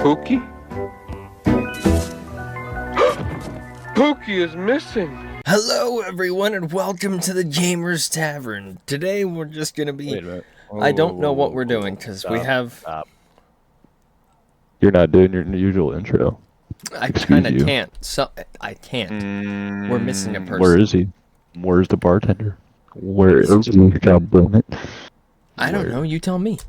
Pookie? Pookie is missing. Hello, everyone, and welcome to the Gamers Tavern. Today, we're just gonna be. Wait a minute. I don't know what we're doing because we have. Stop. You're not doing your usual intro. I Excuse kind of you. can't. So I can't. We're missing a person. Where is he? Where's the bartender? Where is the I don't know. You tell me.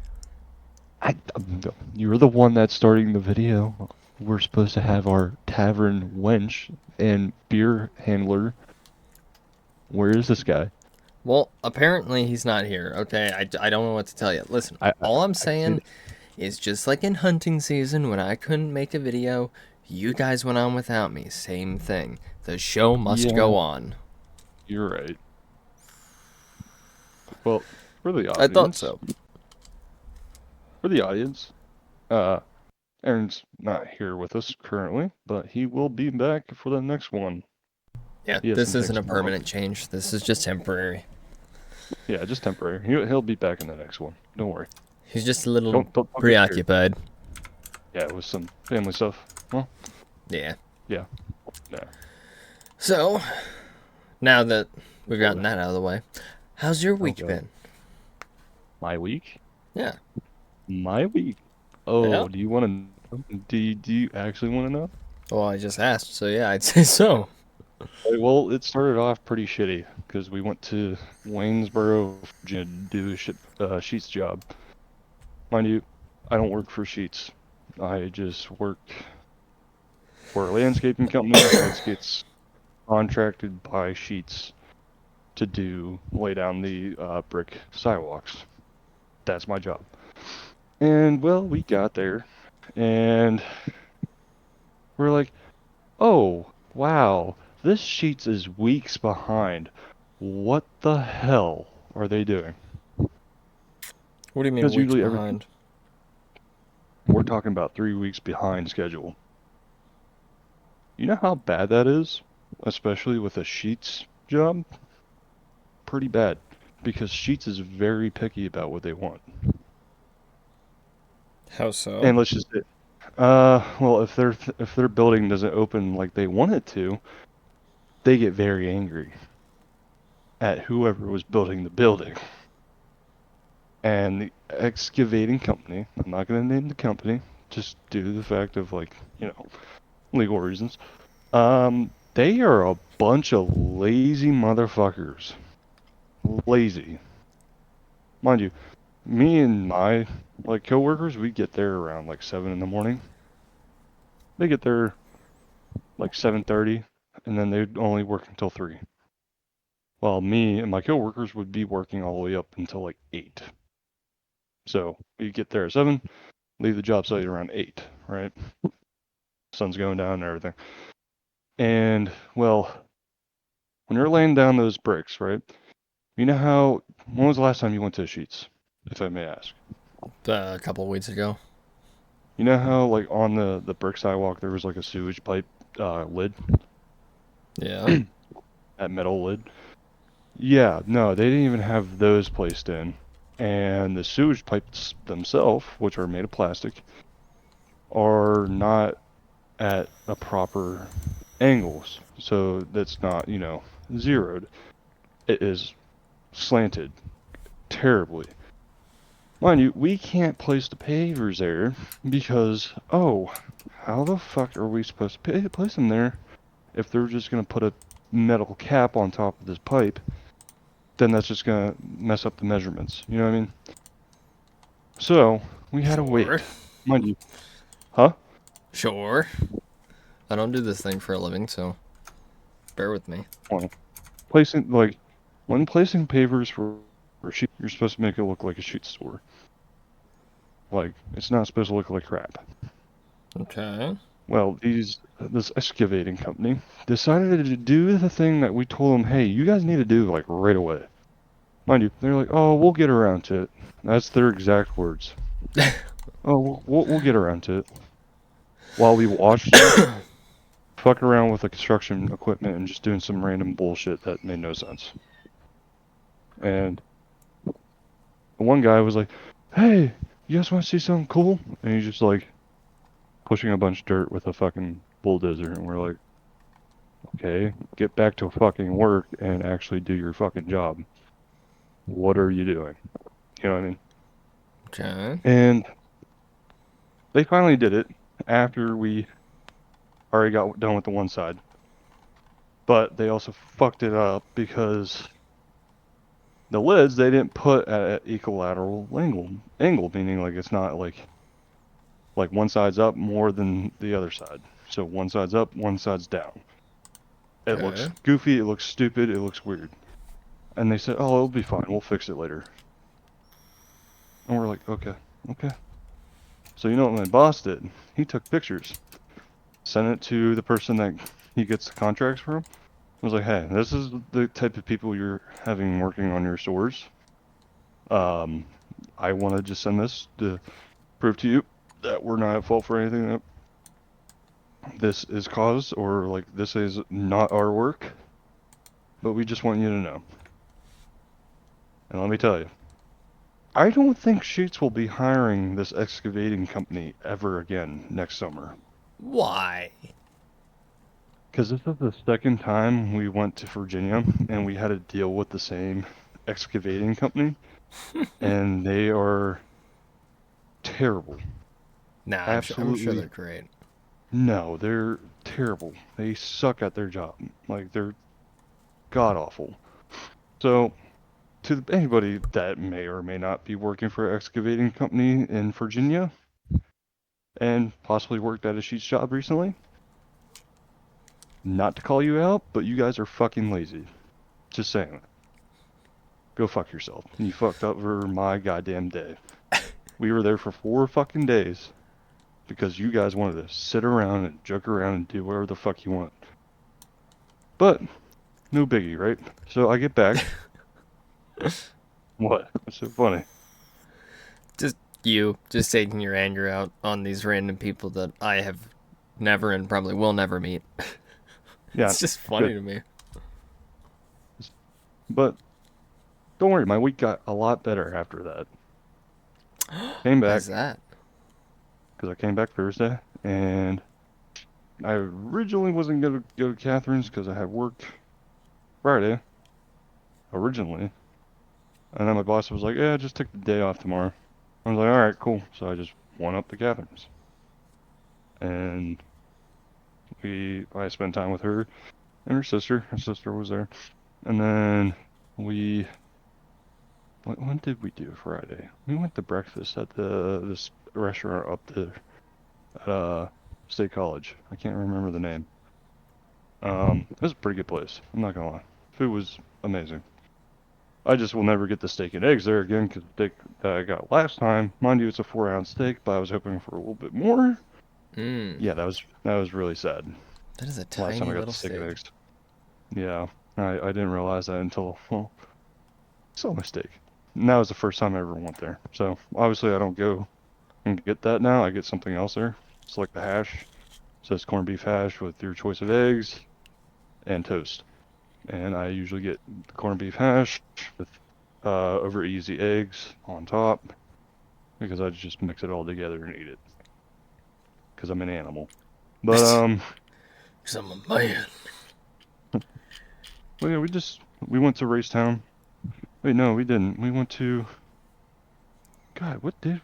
You're the one that's starting the video. We're supposed to have our tavern wench and beer handler. Where is this guy? Well, apparently he's not here. Okay, I don't know what to tell you. Listen, all I'm saying is just like in hunting season when I couldn't make a video, you guys went on without me. Same thing. The show must go on. You're right. Well, for the audience. I thought so. For the audience, Aaron's not here with us currently, but he will be back for the next one. Yeah, this isn't a permanent change. This is just temporary. Yeah, just temporary. He'll be back in the next one. Don't worry. He's just a little don't preoccupied. Yeah, with some family stuff. Well, yeah. Yeah. So, now that we've gotten that out of the way, how's your week been? My week? Yeah. My week? Oh, Yeah. do you want to know? Do you actually want to know? Well, I just asked, so yeah, I'd say so. Well, it started off pretty shitty because we went to Waynesboro, Virginia to do a Sheets job. Mind you, I don't work for Sheets. I just work for a landscaping company that gets contracted by Sheets to lay down the brick sidewalks. That's my job. And well, we got there, and we're like, oh, wow. This Sheets is weeks behind. What the hell are they doing? What do you mean weeks behind? We're talking about 3 weeks behind schedule. You know how bad that is? Especially with a Sheets job? Pretty bad. Because Sheets is very picky about what they want. How so? And let's just say, well, if their building doesn't open like they want it to, they get very angry at whoever was building the building. And the excavating company, I'm not going to name the company, just due to the fact of, like, legal reasons, they are a bunch of lazy motherfuckers. Lazy. Mind you, me and my, coworkers, we get there around, 7 in the morning. They get there, 7:30. And then they'd only work until 3. While me and my coworkers would be working all the way up until 8. So we get there at 7, leave the job site around 8, right? Sun's going down and everything. And, well, when you're laying down those bricks, right? You know when was the last time you went to Sheets, if I may ask? A couple of weeks ago. You know how, on the brick sidewalk there was, a sewage pipe lid? Yeah. That metal lid. Yeah, no, they didn't even have those placed in. And the sewage pipes themselves, which are made of plastic, are not at a proper angles. So that's not, zeroed. It is slanted terribly. Mind you, we can't place the pavers there because, how the fuck are we supposed to place them there? If they're just going to put a metal cap on top of this pipe, then that's just going to mess up the measurements. You know what I mean? So, we had to wait. Mind you. Huh? Sure. I don't do this thing for a living, so bear with me. When placing pavers for sheet, you're supposed to make it look like a sheet store. It's not supposed to look like crap. Okay. Well, this excavating company decided to do the thing that we told them, hey, you guys need to do, right away. Mind you, they're like, oh, we'll get around to it. That's their exact words. Oh, we'll get around to it. While we watched them fuck around with the construction equipment and just doing some random bullshit that made no sense. And one guy was like, hey, you guys want to see something cool? And he's just like, pushing a bunch of dirt with a fucking bulldozer, and we're like, okay, get back to fucking work and actually do your fucking job. What are you doing? You know what I mean? Okay. And they finally did it after we already got done with the one side. But they also fucked it up because the lids they didn't put at an equilateral angle, meaning like it's not like one side's up more than the other side. So one side's up, one side's down. It looks Okay. goofy, it looks stupid, it looks weird. And they said, "Oh, it'll be fine. We'll fix it later." And we're like, "Okay, okay." So you know what my boss did? He took pictures, sent it to the person that he gets the contracts from. I was like, "Hey, this is the type of people you're having working on your stores. I want to just send this to prove to you that we're not at fault for anything that this is caused, or like this is not our work, but we just want you to know." And let me tell you, I don't think Sheets will be hiring this excavating company ever again next summer. Why? Because this is the second time we went to Virginia and we had to deal with the same excavating company, and they are terrible. Nah, I'm sure Absolutely. they're great. No, they're terrible. They suck at their job. Like, they're god awful. So, to anybody that may or may not be working for an excavating company in Virginia and possibly worked at a sheets job recently, not to call you out, but you guys are fucking lazy. Just saying. Go fuck yourself. You fucked up for my goddamn day. We were there for 4 fucking days because you guys wanted to sit around and joke around and do whatever the fuck you want. But, no biggie, right? So I get back. What? What's so funny? Just taking your anger out on these random people that I have never and probably will never meet. Yeah, It's just funny to me. but don't worry, my week got a lot better after that. Came back Why's that? because I came back Thursday, and I originally wasn't gonna go to Catherine's because I had work Friday originally, and then my boss was like, "Yeah, just take the day off tomorrow." I was like, "All right, cool." So I just went up to Catherine's, and I spent time with her and her sister. Her sister was there, and then we. When did we do Friday? We went to breakfast at this restaurant up there at State College. I can't remember the name. It was a pretty good place. I'm not gonna lie. Food was amazing. I just will never get the steak and eggs there again because the steak that I got last time, mind you, it's a 4-ounce steak, but I was hoping for a little bit more. Mm, Yeah, that was really sad. that is a Last time tiny I got little the steak and steak. eggs. Yeah, I didn't realize that until well, I saw my steak. And that was the first time I ever went there. So obviously I don't go and get that now. I get something else there. It's like the hash. So it's corned beef hash with your choice of eggs and toast. And I usually get the corned beef hash with over easy eggs on top because I just mix it all together and eat it because I'm an animal. But Cause I'm a man. well, yeah, we went to Racetown. Wait, no, we didn't. We went to God. What did?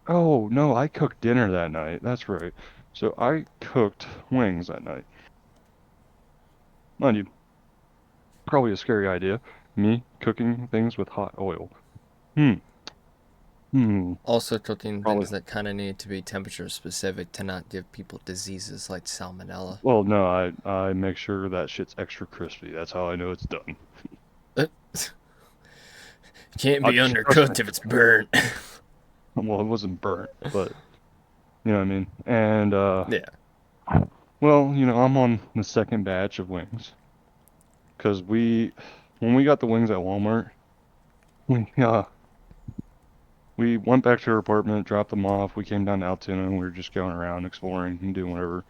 Oh no, I cooked dinner that night. That's right. So I cooked wings that night. Mind you, probably a scary idea. Me cooking things with hot oil. Hmm. Hmm. Also cooking Probably. things that kind of need to be temperature specific to not give people diseases like salmonella. Well, no, I make sure that shit's extra crispy. That's how I know it's done. It can't be Just trust me. undercooked if it's burnt. Well, it wasn't burnt, but you know what I mean. And Yeah. well, I'm on the second batch of wings because when we got the wings at Walmart, we went back to her apartment, dropped them off. We came down to Altoona, and we were just going around exploring and doing whatever.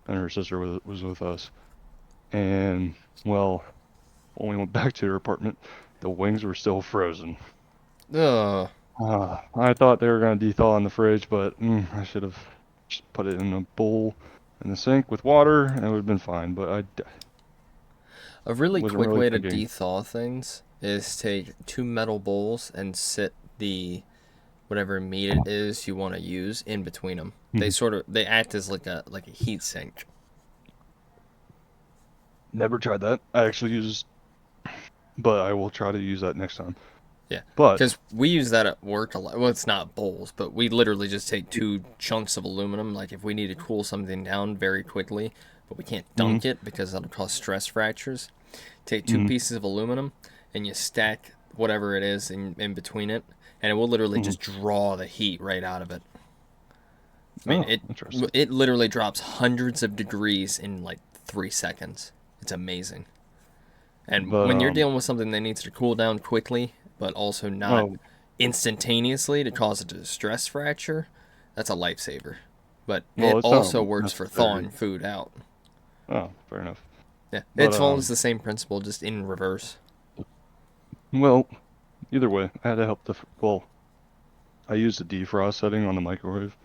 And her sister was with us. And well, when we went back to her apartment, the wings were still frozen. Ugh. I thought they were gonna de-thaw in the fridge, but I should have just put it in a bowl in the sink with water, and it would have been fine. But A really wasn't quick really way to thinking. de-thaw things is take 2 metal bowls and sit the whatever meat it is you want to use in between them. They act as like a heat sink. Never tried that. I actually use, but I will try to use that next time. Yeah, But because we use that at work a lot. Well, it's not bowls, but we literally just take 2 chunks of aluminum. Like if we need to cool something down very quickly, but we can't dunk it because that'll cause stress fractures. Take 2 pieces of aluminum and you stack whatever it is in between it, and it will literally just draw the heat right out of it. I mean, interesting. it literally drops hundreds of degrees in like 3 seconds. It's amazing. And But when you're dealing with something that needs to cool down quickly, but also not instantaneously to cause a stress fracture, that's a lifesaver. But it also works for thawing food out. Oh, fair enough. Yeah, it follows the same principle, just in reverse. Well, either way, I had to help I used the defrost setting on the microwave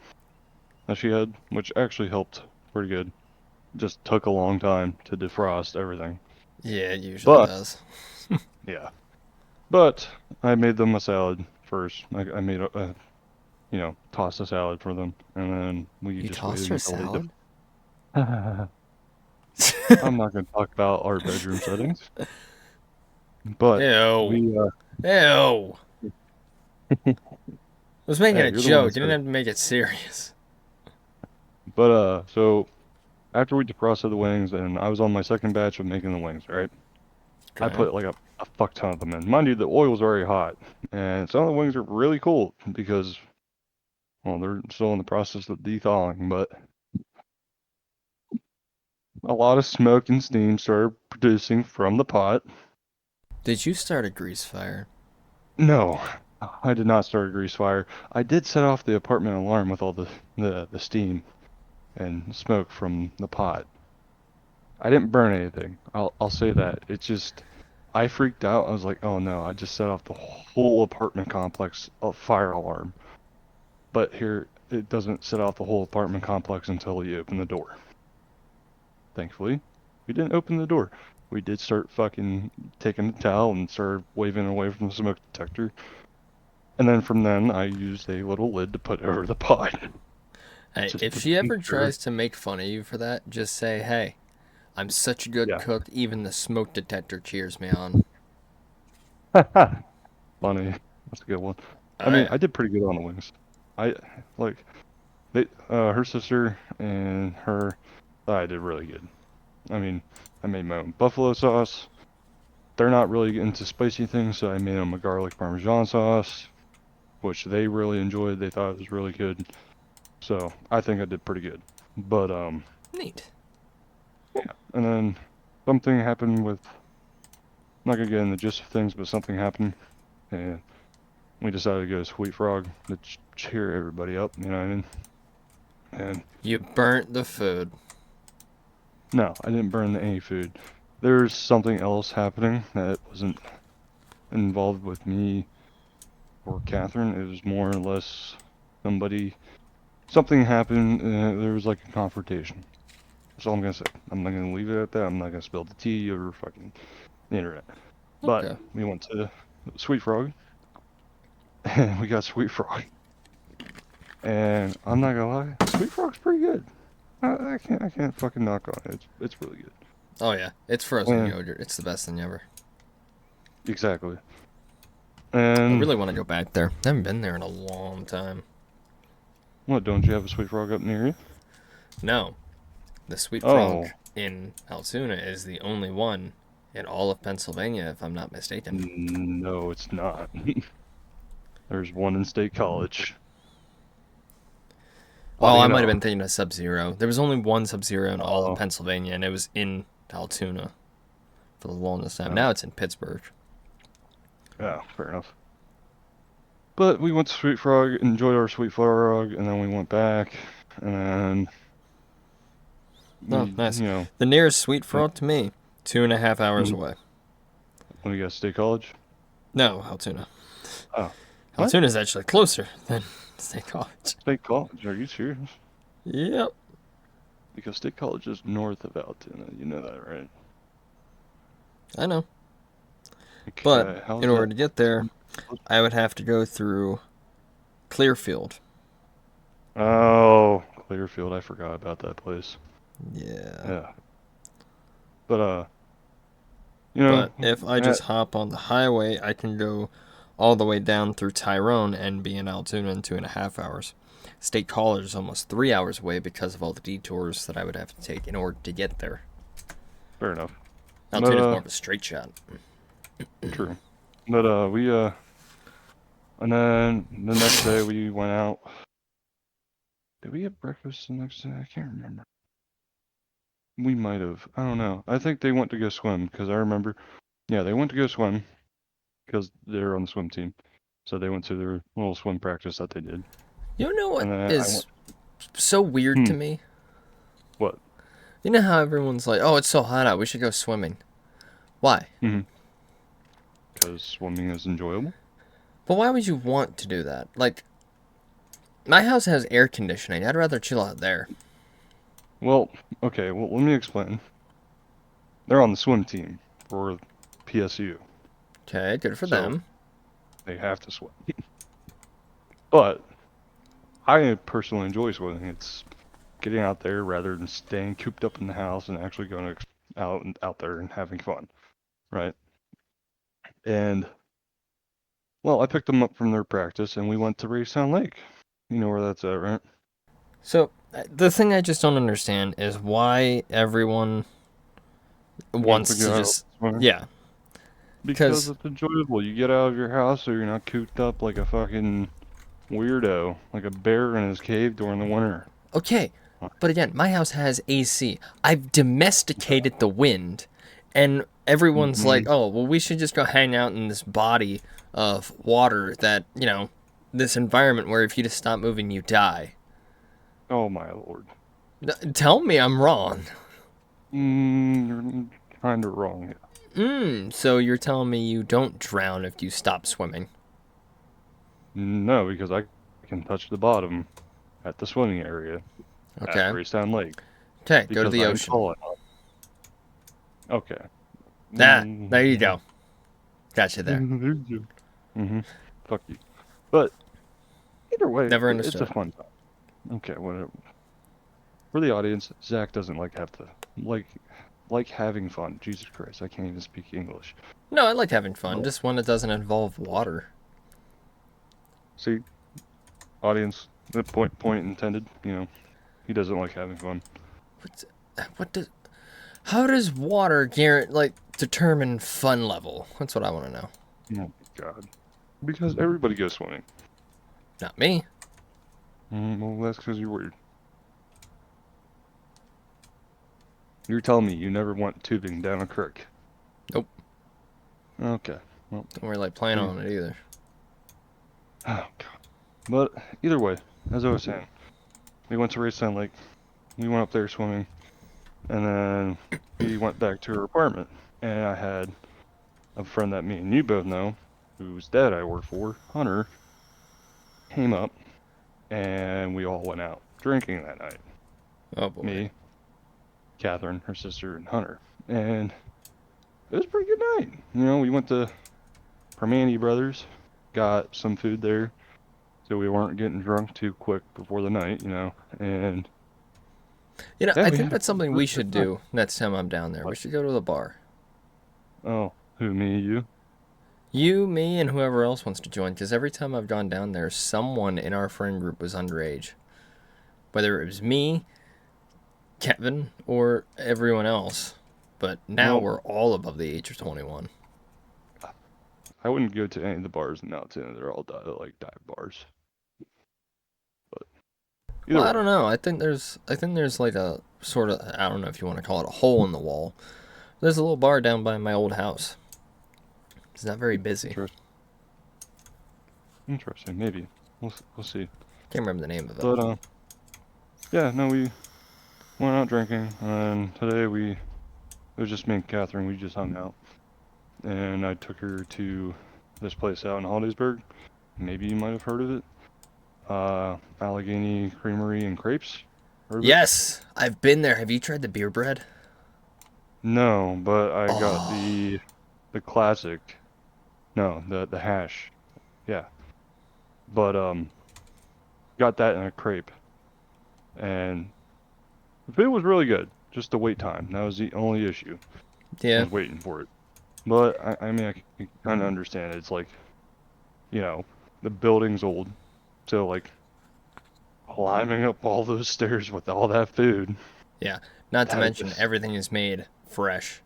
that she had, which actually helped pretty good. Just took a long time to defrost everything. Yeah, it usually does. Yeah. But I made them a salad first. I made tossed a salad for them, and then we You just tossed waited her until salad? I'm not going to talk about our bedroom settings, but Ew. Ew. I was making a joke. You didn't have to make it serious. But so after we defrosted the wings, and I was on my second batch of making the wings, right? Okay. I put like a fuck ton of them in. Mind you, the oil was very hot, and some of the wings are really cold because, well, they're still in the process of thawing, but a lot of smoke and steam started producing from the pot. Did you start a grease fire? No, I did not start a grease fire. I did set off the apartment alarm with all the steam and smoke from the pot. I didn't burn anything. I'll say that. It's just I freaked out. I was like, oh no, I just set off the whole apartment complex fire alarm. But here it doesn't set off the whole apartment complex until you open the door. Thankfully, we didn't open the door. We did start fucking taking the towel and started waving away from the smoke detector. And then from then, I used a little lid to put over the pot. Hey, if she ever tries to make fun of you for that, just say, hey, I'm such a good cook, even the smoke detector cheers me on. Funny. That's a good one. I mean, I did pretty good on the wings. Her sister and her, I did really good. I mean, I made my own buffalo sauce. They're not really into spicy things, so I made them a garlic parmesan sauce, which they really enjoyed. They thought it was really good. So I think I did pretty good. But neat. Yeah, and then something happened with. I'm not gonna get into the gist of things, but something happened, and we decided to go to Sweet Frog to cheer everybody up. You know what I mean? And you burnt the food. No, I didn't burn any food. There's something else happening that wasn't involved with me or Catherine. It was more or less something happened. There was like a confrontation. That's all I'm gonna say. I'm not gonna leave it at that. I'm not gonna spill the tea over fucking the internet. But we went to Sweet Frog, and we got Sweet Frog. And I'm not gonna lie, Sweet Frog's pretty good. I can't fucking knock on it. It's really good. Oh yeah, it's frozen yogurt. It's the best thing ever. Exactly. And I really want to go back there. I haven't been there in a long time. What, don't you have a Sweet Frog up near you? No. The Sweet Frog in Altoona is the only one in all of Pennsylvania, if I'm not mistaken. No, it's not. There's one in State College. Oh, I might have been thinking of Sub-Zero. There was only one Sub-Zero in all of Pennsylvania, and it was in Altoona for the longest time. Now it's in Pittsburgh. Yeah, fair enough. But we went to Sweet Frog, enjoyed our Sweet Frog, and then we went back, and then... nice. The nearest Sweet Frog to me, 2.5 hours away. When you got State College? No, Altoona. Oh. Altoona is actually closer than State College. State College? Are you serious? Yep. Because State College is north of Altoona. You know that, right? I know. But Okay, how's in that? order to get there, I would have to go through Clearfield. Oh, Clearfield. I forgot about that place. Yeah. Yeah. But, you know, But if I Matt, just hop on the highway, I can go all the way down through Tyrone and be in Altoona in 2.5 hours. State College is almost 3 hours away because of all the detours that I would have to take in order to get there. fair enough. But, Altoona is more of a straight shot. true. But, and then the next day we went out. Did we have breakfast the next day? I can't remember. We might have. I don't know. I think they went to go swim because I remember. Yeah, they went to go swim because they're on the swim team. So they went to their little swim practice that they did. You know what And then I went. is so weird to me? What? You know how everyone's like, oh, it's so hot out, we should go swimming. Why? Because swimming is enjoyable. But why would you want to do that? Like, my house has air conditioning. I'd rather chill out there. Well, okay. Well, let me explain. They're on the swim team for PSU. Okay, good for So them. they have to swim. But I personally enjoy swimming. It's getting out there rather than staying cooped up in the house and actually going out there and having fun, right? And well, I picked them up from their practice and we went to Raystown Lake. You know where that's at, right? So, the thing I just don't understand is why everyone Want to wants to go out just. swimming? Yeah. Because Because, it's enjoyable. You get out of your house so you're not cooped up like a fucking weirdo, like a bear in his cave during the winter. okay, but again, my house has AC. I've domesticated the wind, and everyone's like, oh, well, we should just go hang out in this body of water that, this environment where if you just stop moving, you die. Oh my lord. Tell me I'm wrong. You're kind of wrong. So you're telling me you don't drown if you stop swimming? No, because I can touch the bottom at the swimming area at Okay. Raystown Lake Okay, go to because the I'm ocean. tall enough. Okay. There you go. Got you there. Mm-hmm. Fuck you. But either way, Never it's a understood. fun time. Okay, whatever. For the audience, Zach doesn't like having fun. Jesus Christ, I can't even speak English. No, I like having fun, Oh. just one that doesn't involve water. See, audience, the point intended. He doesn't like having fun. How does water, determine fun level? That's what I want to know. Oh my God. Because everybody goes swimming. Not me. Well, that's because you're weird. You're telling me you never went tubing down a creek. Nope. Okay. Well, Don't really plan on it either. oh God. But either way, as I was saying, we went to Raystown Lake. We went up there swimming, and then we went back to her apartment. And I had a friend that me and you both know, whose dad I work for, Hunter, came up, and we all went out drinking that night. Oh boy. Me, Catherine, her sister, and Hunter. And it was a pretty good night. We went to Permane Brothers, got some food there, so we weren't getting drunk too quick before the night, and yeah, I we think had that's something a we really should good time. do next time I'm down there. We What? should go to the bar. Oh, who, me, you? You, me, and whoever else wants to join, because every time I've gone down there, someone in our friend group was underage. Whether it was me, Kevin, or everyone else. But now Well, we're all above the age of 21. I wouldn't go to any of the bars in Altoona. They're all dive bars. But either Well, I way, don't know. I think there's like a sort of, I don't know if you want to call it a hole in the wall. There's a little bar down by my old house. It's not very busy. interesting. Maybe we'll see. Can't remember the name of it. But yeah, no, we went out drinking, and today it was just me and Catherine. We just hung out, and I took her to this place out in Hollidaysburg. Maybe you might have heard of it. Allegheny Creamery and Crepes. Heard of it? Yes, I've been there. Have you tried the beer bread? No, but I got Oh, the classic. No, the hash. Yeah. But got that in a crepe, and the food was really good. Just the wait time. That was the only issue. yeah. Was waiting for it. But I mean, I can kind of understand it. It's like, you know, the building's old, so like climbing up all those stairs with all that food. Yeah. Not to That mention, just, everything is made fresh.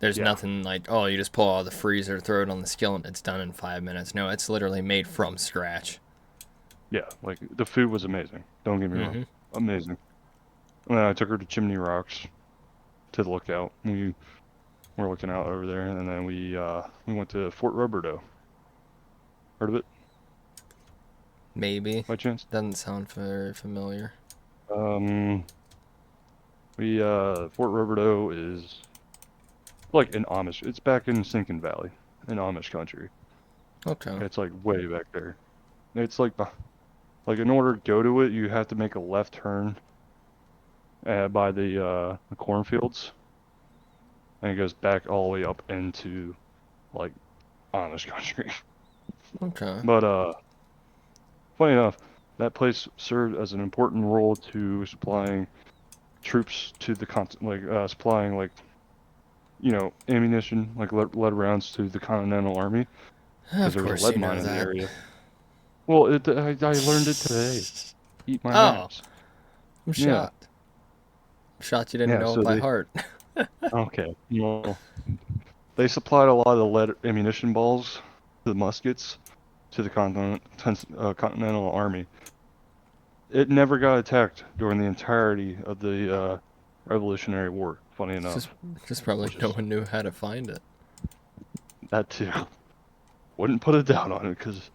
There's yeah, nothing like, oh, you just pull out of the freezer, throw it on the skillet, it's done in 5 minutes. No, it's literally made from scratch. yeah. Like the food was amazing. Don't get me wrong, Mm-hmm. amazing. And then I took her to Chimney Rocks to the lookout. We were looking out over there, and then we went to Fort Roberto. Heard of it Maybe. by chance? Doesn't sound very familiar. Um, we Fort Roberto is like in Amish. It's back in Sinking Valley, in Amish country. Okay. It's like way back there. It's like in order to go to it, you have to make a left turn by the cornfields, and it goes back all the way up into like Amish country. Okay. But funny enough, that place served as an important role to supplying troops to the continent, like supplying like ammunition, like lead rounds to the Continental Army, because Of there was a course lead you know mine in the that. area. Well, I learned it today. Eat my Oh, maps. I'm Yeah, shocked. I'm shocked you didn't yeah. know it So by they heart. okay. Well, they supplied a lot of the lead ammunition balls to the muskets to the Continental Army. It never got attacked during the entirety of the Revolutionary War. Funny It's just, enough, just probably which no is one knew how to find it. that too. Wouldn't put it down on it because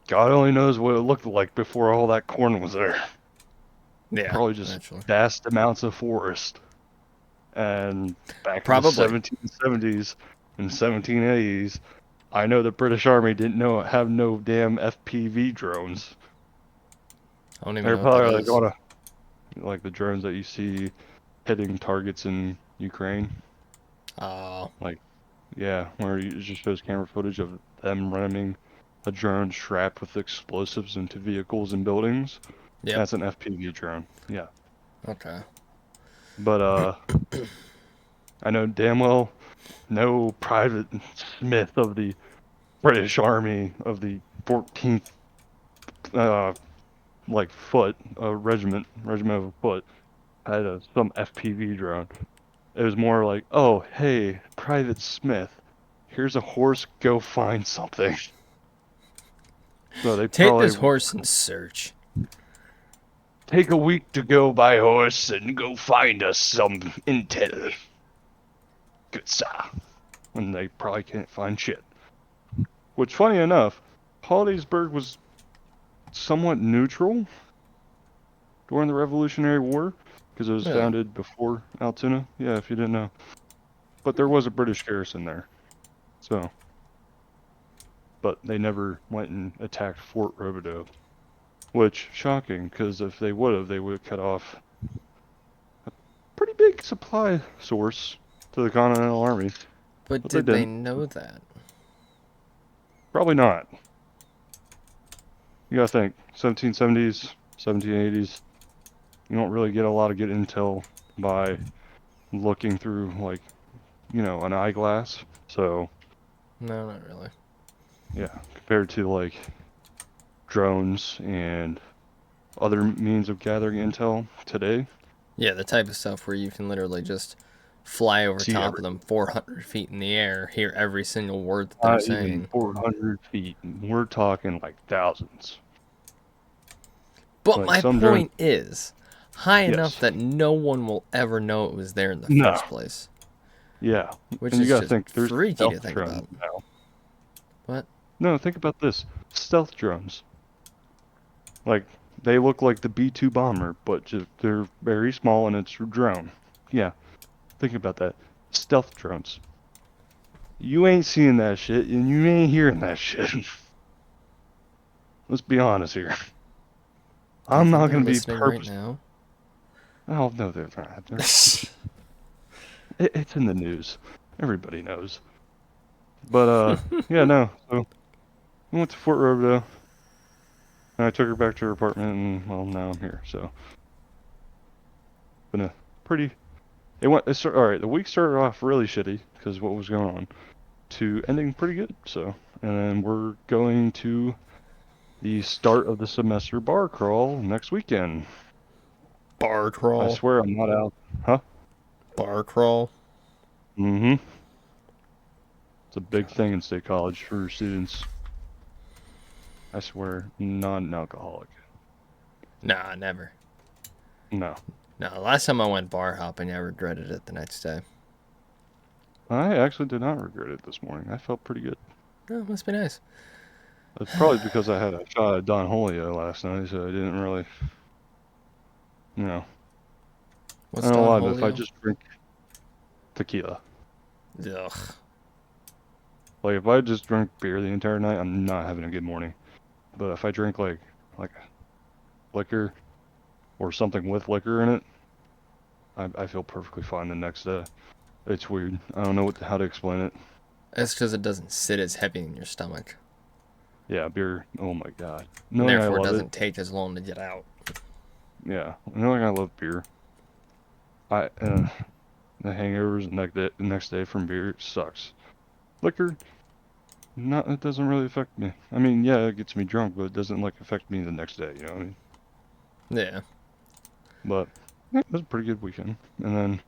God only knows what it looked like before all that corn was there. Yeah, Probably just actually. vast amounts of forest. And back in the Probably. 1770s and 1780s, I know the British Army didn't have no damn FPV drones. I don't even They're know what that probably is. like the drones that you see hitting targets in Ukraine. Oh, Like, yeah, where it just shows camera footage of them running a drone strapped with explosives into vehicles and buildings. yep. That's an FPV drone. Yeah. Okay. But I know damn well no Private Smith of the British Army of the 14th like foot regiment of foot had some FPV drone. It was more like, oh hey, Private Smith, here's a horse, go find something. So they Take this probably horse and search. take a week to go by horse and go find us some intel. Good sir. And they probably can't find shit. Which, funny enough, Hollidaysburg was somewhat neutral during the Revolutionary War because it was Really? founded before Altoona. Yeah, if you didn't know. But there was a British garrison there. So, but they never went and attacked Fort Robideau. Which, shocking, because if they would have cut off a pretty big supply source to the Continental Army. But But they did they didn't. know that? Probably not. You gotta think, 1770s, 1780s, you don't really get a lot of good intel by looking through, like, an eyeglass. So, No, not really. yeah, compared to, like, drones and other means of gathering intel today, Yeah, the type of stuff where you can literally just fly over see top of everything. them 400 feet in the air, hear every single word that they're Not even saying. 400 feet. We're talking, like, thousands. But Like, my some drones, point is, high enough yes. that no one will ever know it was there in the No. first place. Yeah. Which And you is gotta just think, there's freaky to stealth think drones about. now. What? No, think about this. Stealth drones. Like, they look like the B-2 bomber, but just they're very small and it's a drone. Yeah, think about that. Stealth drones. You ain't seeing that shit, and you ain't hearing that shit. Let's be honest here. Do you I'm think not they're gonna be listening right purpose. now? Oh no, they're not. It's in the news. Everybody knows. But yeah, no. So we went to Fort Rosedale, and I took her back to her apartment, and well, now I'm here. So, been a pretty. All right. The week started off really shitty because what was going on, to ending pretty good. So, and then we're going to the start of the semester bar crawl next weekend. Bar crawl. I swear I'm not out. Huh? Bar crawl. Mm-hmm. It's a big thing in State College for students. I swear, non-alcoholic. Nah, never. No. No, last time I went bar hopping, I regretted it the next day. I actually did not regret it this morning. I felt pretty good. Oh, must be nice. It's probably because I had a shot of Don Julio last night, so I didn't really, you know. What's I don't Don lie, Julio? but if I just drink tequila, Ugh. like if I just drink beer the entire night, I'm not having a good morning. But if I drink like liquor or something with liquor in it, I feel perfectly fine the next day. It's weird. I don't know how to explain it. That's because it doesn't sit as heavy in your stomach. Yeah, beer. Oh my god. And Knowing I therefore, it love doesn't take as long to get out. Yeah, knowing I love beer. The hangovers the next day from beer sucks. Liquor, not it doesn't really affect me. I mean, yeah, it gets me drunk, but it doesn't like affect me the next day. You know what I mean? Yeah. But yeah, it was a pretty good weekend. And then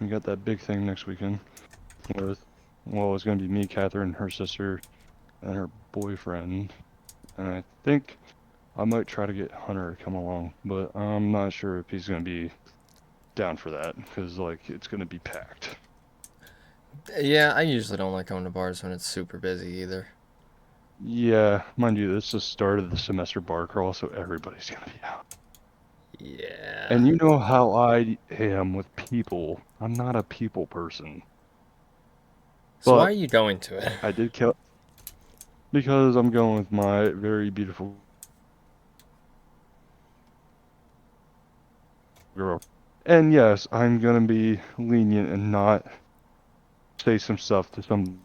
we got that big thing next weekend with, well, it's gonna be me, Catherine, her sister, and her boyfriend. And I think I might try to get Hunter to come along, but I'm not sure if he's gonna be down for that because like it's gonna be packed. Yeah, I usually don't like going to bars when it's super busy either. Yeah, mind you, this is the start of the semester bar crawl, so everybody's gonna be out. Yeah. And you know how I am with people. I'm not a people person. So why But are you going to it? I did kill because I'm going with my very beautiful girl. And yes, I'm gonna be lenient and not say some stuff to somebody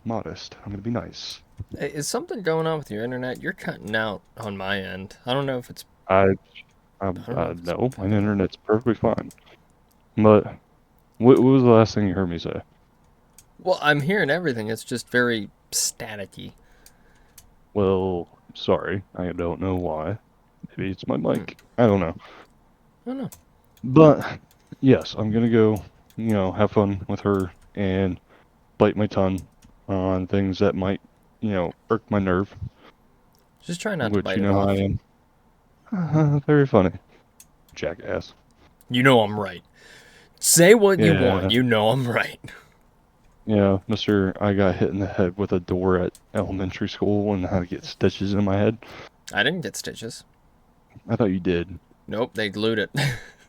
modest. I'm gonna be nice. Hey, is something going on with your internet? You're cutting out on my end. I don't know if it's. I I don't know if it's no, my bad. internet's perfectly fine. But what was the last thing you heard me say? Well, I'm hearing everything. It's just very staticky. Well, sorry, I don't know why. Maybe it's my mic. I don't know. I don't know. But yes, I'm gonna go, have fun with her and bite my tongue on things that might, irk my nerve, Just try not to which bite you it know how off. I am. Very funny. Jackass. You know I'm right. Say what you Yeah. want. You know I'm right. Yeah, Mr. I got hit in the head with a door at elementary school and had to get stitches in my head. I didn't get stitches. I thought you did. Nope, they glued it.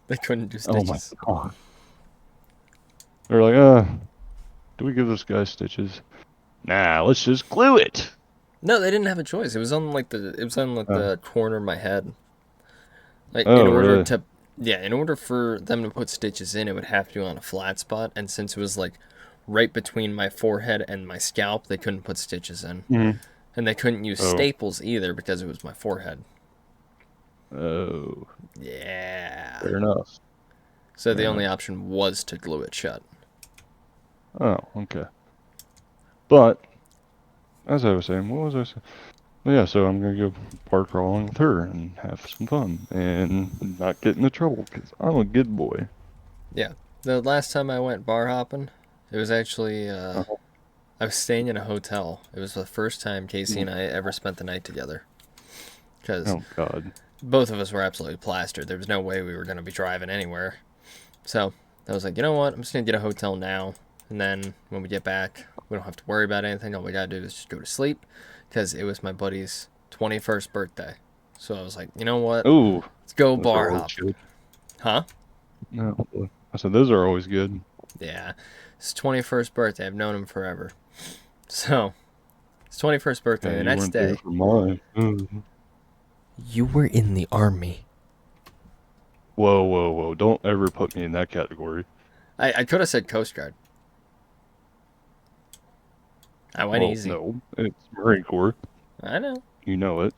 They couldn't do Oh my stitches. god. They're like, do we give this guy stitches? Nah, let's just glue it. No, they didn't have a choice. It was on the corner of my head. Like Oh, in order really? to in order for them to put stitches in, it would have to be on a flat spot, and since it was like right between my forehead and my scalp, they couldn't put stitches in. Mm-hmm. And they couldn't use staples either because it was my forehead. Oh. Yeah. Fair enough. So the only option was to glue it shut. Oh, okay. But, as I was saying, what was I saying? Well, yeah, so I'm going to go park crawling with her and have some fun and not get into trouble because I'm a good boy. Yeah. The last time I went bar hopping, it was actually, I was staying in a hotel. It was the first time Casey and I ever spent the night together. Because Oh, God. both of us were absolutely plastered. There was no way we were going to be driving anywhere. So I was like, you know what? I'm just going to get a hotel now. And then when we get back, we don't have to worry about anything. All we got to do is just go to sleep. Because it was my buddy's 21st birthday. So I was like, you know what? Ooh. Let's go Those bar are always hopping. good. Huh? No. I said, those are always good. Yeah. It's his 21st birthday. I've known him forever. So, his 21st birthday. Yeah, The you next weren't there day. for mine. Ooh. You were in the army. Whoa, whoa, whoa. Don't ever put me in that category. I could have said Coast Guard. I went easy. No, it's Marine Corps. I know. You know it.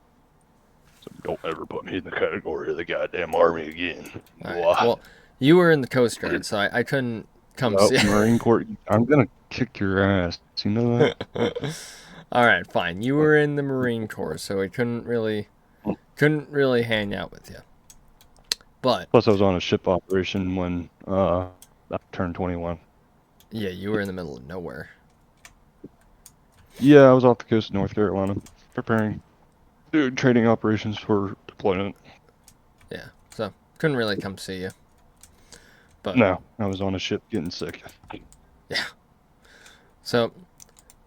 So don't ever put me in the category of the goddamn army again. Right. Well, you were in the Coast Guard, so I couldn't come see. Marine Corps. I'm gonna kick your ass. You know that? All right, fine. You were in the Marine Corps, so I couldn't really hang out with you. But plus, I was on a ship operation when I turned 21. Yeah, you were in the middle of nowhere. Yeah, I was off the coast of North Carolina, preparing trading operations for deployment. Yeah, so couldn't really come see you. But no, I was on a ship getting sick. Yeah. So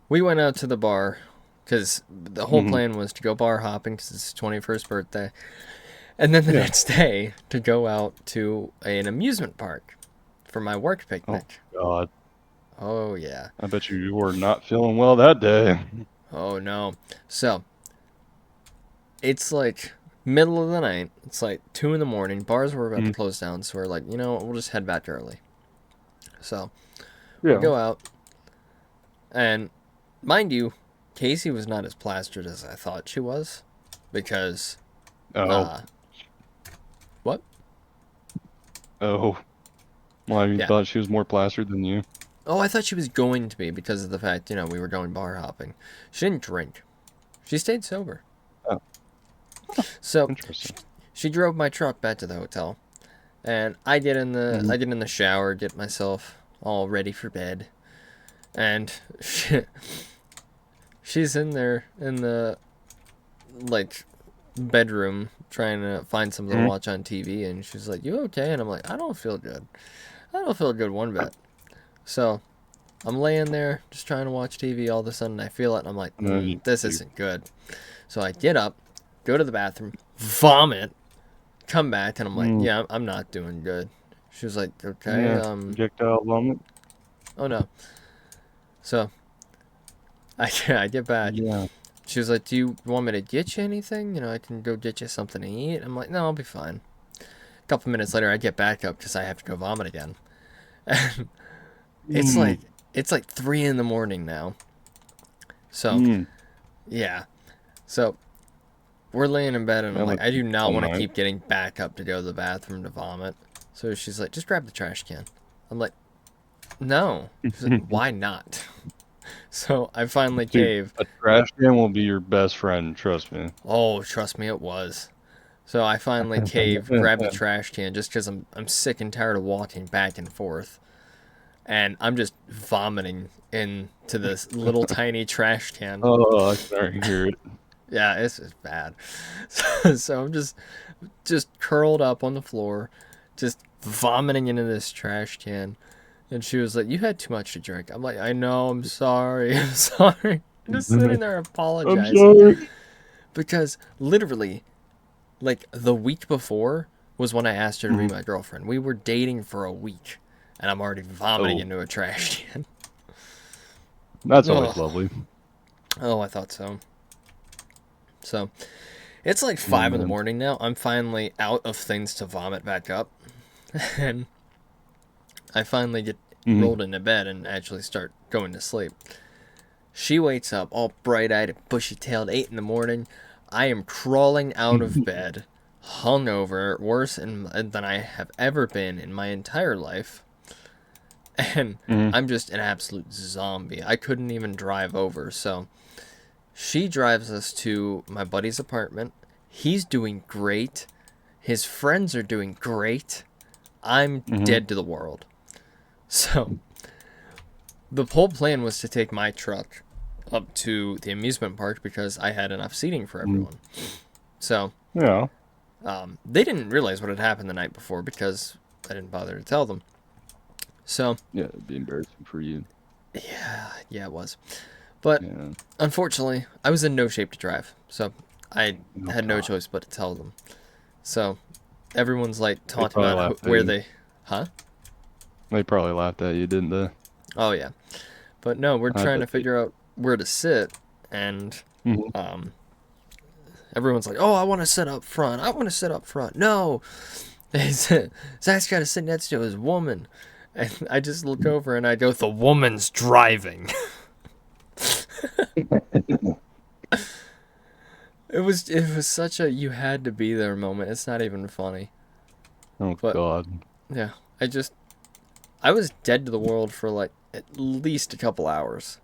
we went out to the bar because the whole plan was to go bar hopping because it's his 21st birthday. And then the next day to go out to an amusement park for my work picnic. Oh, God. Oh, yeah. I bet you were not feeling well that day. Oh, no. So, it's like middle of the night. It's like 2 in the morning. Bars were about to close down, so we're like, you know what, we'll just head back early. So, we go out. And, mind you, Casey was not as plastered as I thought she was. Because... What? Oh. Well, you thought she was more plastered than you? Oh, I thought she was going to be because of the fact, you know, we were going bar hopping. She didn't drink. She stayed sober. Oh. So, Interesting. she drove my truck back to the hotel. And I get in the shower, get myself all ready for bed. And she's in there in the, like, bedroom trying to find something to watch on TV, and she's like, "You okay?" And I'm like, "I don't feel good. I don't feel good one bit." So I'm laying there just trying to watch TV. All of a sudden I feel it, and I'm like, "This isn't good." So I get up, go to the bathroom, vomit, come back, and I'm like, "Yeah, I'm not doing good." She was like, "Okay, projectile vomit." Oh no. So I get back. Yeah. She was like, "Do you want me to get you anything? You know, I can go get you something to eat." I'm like, "No, I'll be fine." A couple minutes later, I get back up because I have to go vomit again. And it's like 3 in the morning now. So, yeah. So, we're laying in bed, and I'm like, I do not want to keep getting back up to go to the bathroom to vomit. So she's like, "Just grab the trash can." I'm like, "No." She's like, "Why not?" So I finally cave. A trash can will be your best friend, trust me. Oh, trust me, it was. So I finally caved, grabbed the trash can just because I'm sick and tired of walking back and forth. And I'm just vomiting into this little tiny trash can. Oh, I can already hear it. Yeah, it's just bad. So I'm just curled up on the floor, just vomiting into this trash can. And she was like, "You had too much to drink." I'm like, "I know, I'm sorry, I'm sorry." I'm just sitting there apologizing. I'm sorry. Because literally, like, the week before was when I asked her to be my girlfriend. We were dating for a week, and I'm already vomiting into a trash can. That's always lovely. Oh, I thought so. So, it's like 5 in the morning now. I'm finally out of things to vomit back up. And I finally get rolled into bed and actually start going to sleep. She wakes up all bright-eyed and bushy-tailed 8 in the morning. I am crawling out of bed, hungover, worse than I have ever been in my entire life. And I'm just an absolute zombie. I couldn't even drive over. So she drives us to my buddy's apartment. He's doing great. His friends are doing great. I'm dead to the world. So, the whole plan was to take my truck up to the amusement park because I had enough seating for everyone. So, they didn't realize what had happened the night before because I didn't bother to tell them. So, yeah, it'd be embarrassing for you. Yeah, it was. But, unfortunately, I was in no shape to drive. So, I had no choice but to tell them. So, everyone's like talking about where they... Huh? They probably laughed at you, didn't they? Oh, yeah. But no, we're trying to figure out where to sit, and Everyone's like, oh, I want to sit up front. I want to sit up front. No. Zach's got to sit next to his woman. And I just look over and I go, the woman's driving. It was such a you had to be there moment. It's not even funny. Oh, But, God. yeah, I was dead to the world for like at least a couple hours.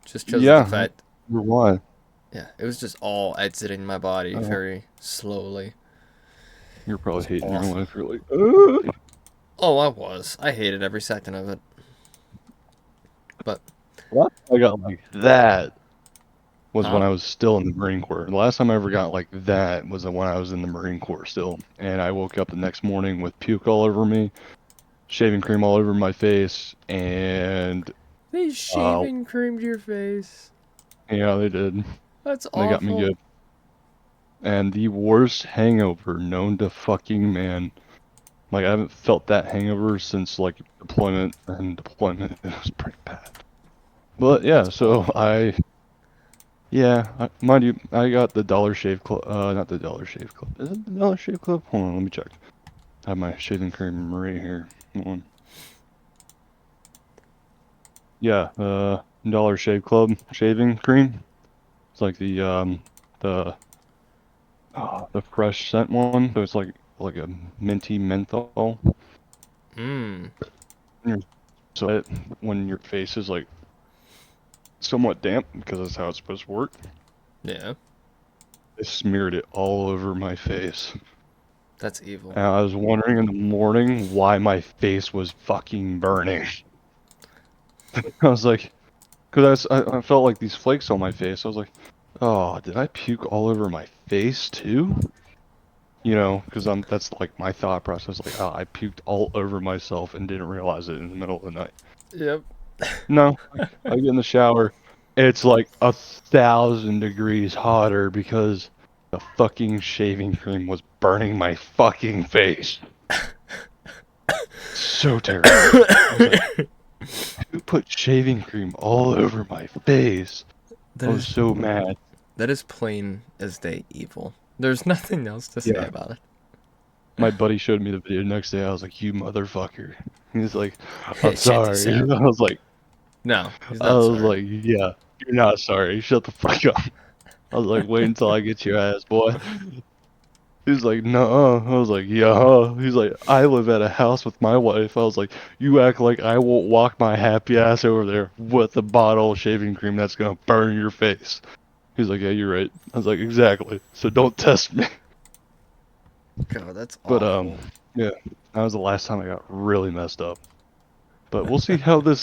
Just because of the fact. Why? Yeah, it was just all exiting my body very slowly. You're probably hating awful. your life. You're like, ugh. Oh, I was. I hated every second of it. But What? I got like that was Huh? when I was still in the Marine Corps. The last time I ever got like that was when I was in the Marine Corps still. And I woke up the next morning with puke all over me, shaving cream all over my face, and they shaving creamed your face. yeah, they did. That's They awful. got me good. And the worst hangover known to fucking man. Like, I haven't felt that hangover since, like, deployment, and deployment, it was pretty bad. But, yeah, so mind you, I got the Dollar Shave Club, not the Dollar Shave Club. Is it the Dollar Shave Club? Hold on, let me check. I have my shaving cream right here. Hold on. Yeah, Dollar Shave Club shaving cream. It's like the fresh scent one, so it's like a minty menthol. Mmm. So when your face is like somewhat damp, because that's how it's supposed to work, Yeah. I smeared it all over my face. That's evil. And I was wondering in the morning why my face was fucking burning. I was like, because I felt like these flakes on my face. I was like, oh, did I puke all over my face too? You know, because that's like my thought process. Like, oh, I puked all over myself and didn't realize it in the middle of the night. Yep. No, I get in the shower. It's like 1,000 degrees hotter because the fucking shaving cream was burning my fucking face. So terrible. I was like, who put shaving cream all over my face? I was so mad. That is plain as day evil. There's nothing else to say Yeah. about it. My buddy showed me the video the next day. I was like, you motherfucker. He's like, I'm Check sorry. this out. I was like, No, he's I not was sorry. like, yeah, you're not sorry. Shut the fuck up. I was like, wait until I get your ass, boy. He's like, no. I was like, yeah. He's like, I live at a house with my wife. I was like, you act like I won't walk my happy ass over there with a bottle of shaving cream that's gonna burn your face. He's like, yeah, you're right. I was like, exactly. So don't test me. God, that's awful. But yeah, that was the last time I got really messed up. But we'll see how this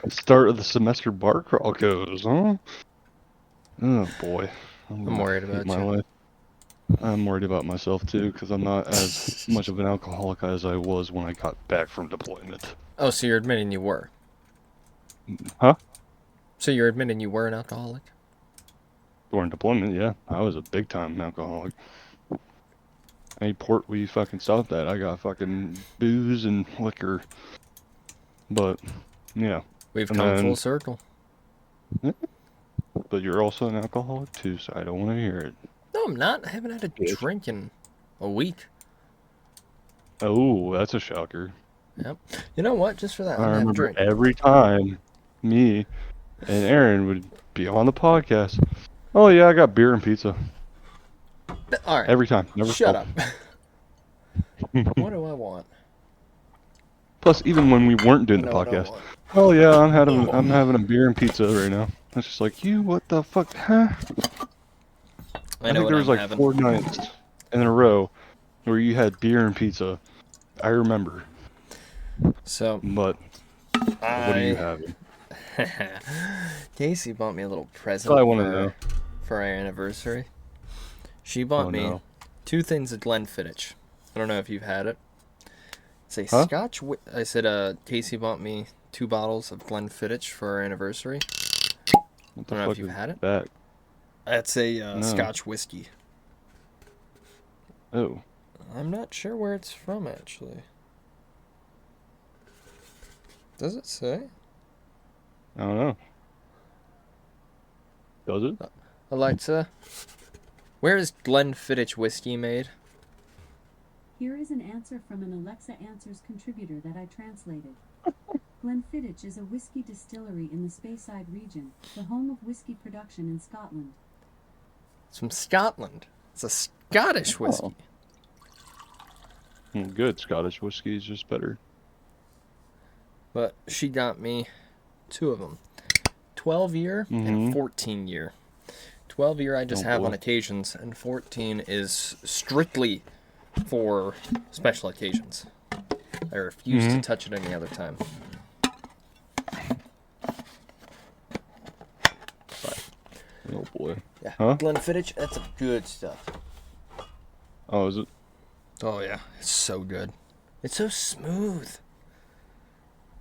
start of the semester bar crawl goes, huh? Oh boy, I'm worried about my you. life. I'm worried about myself too, because I'm not as much of an alcoholic as I was when I got back from deployment. Oh, so you're admitting you were? Huh? So you're admitting you were an alcoholic? During deployment, yeah, I was a big time alcoholic. Any port we fucking stopped at, I got fucking booze and liquor. But yeah. We've come full circle. But you're also an alcoholic too, so I don't want to hear it. No, I'm not. I haven't had a drink in a week. Oh, that's a shocker. Yep. You know what? Just for that, I'm I gonna have a remember drink. every time me and Aaron would be on the podcast. Oh yeah, I got beer and pizza. All right. Every time. Never Shut failed. up. What do I want? Plus, even when we weren't doing the What do I podcast. want? Oh yeah, I'm having a beer and pizza right now. It's just like, you, what the fuck, huh? I think there was like 4 nights in a row where you had beer and pizza. I remember. So, But what are you having? Casey bought me a little present I want to know. for our anniversary. She bought me 2 things of Glenfiddich. I don't know if you've had it. It's a Scotch. I said, Casey bought me 2 bottles of Glenfiddich for our anniversary. I don't know if you've had it. That's a Scotch whiskey. Oh. I'm not sure where it's from, actually. Does it say? I don't know. Does it? Alexa, Where is Glenfiddich whiskey made? Here is an answer from an Alexa Answers contributor that I translated. Glenfiddich is a whiskey distillery in the Speyside region, the home of whiskey production in Scotland. It's from Scotland. It's a Scottish whiskey. Well, good. Scottish whiskey is just better. But she got me 2 of them. 12-year and 14-year. 12-year I just have on occasions, and 14 is strictly for special occasions. I refuse to touch it any other time. But, oh boy. Yeah. Huh? Glenfiddich, that's good stuff. Oh, is it? Oh yeah, it's so good. It's so smooth.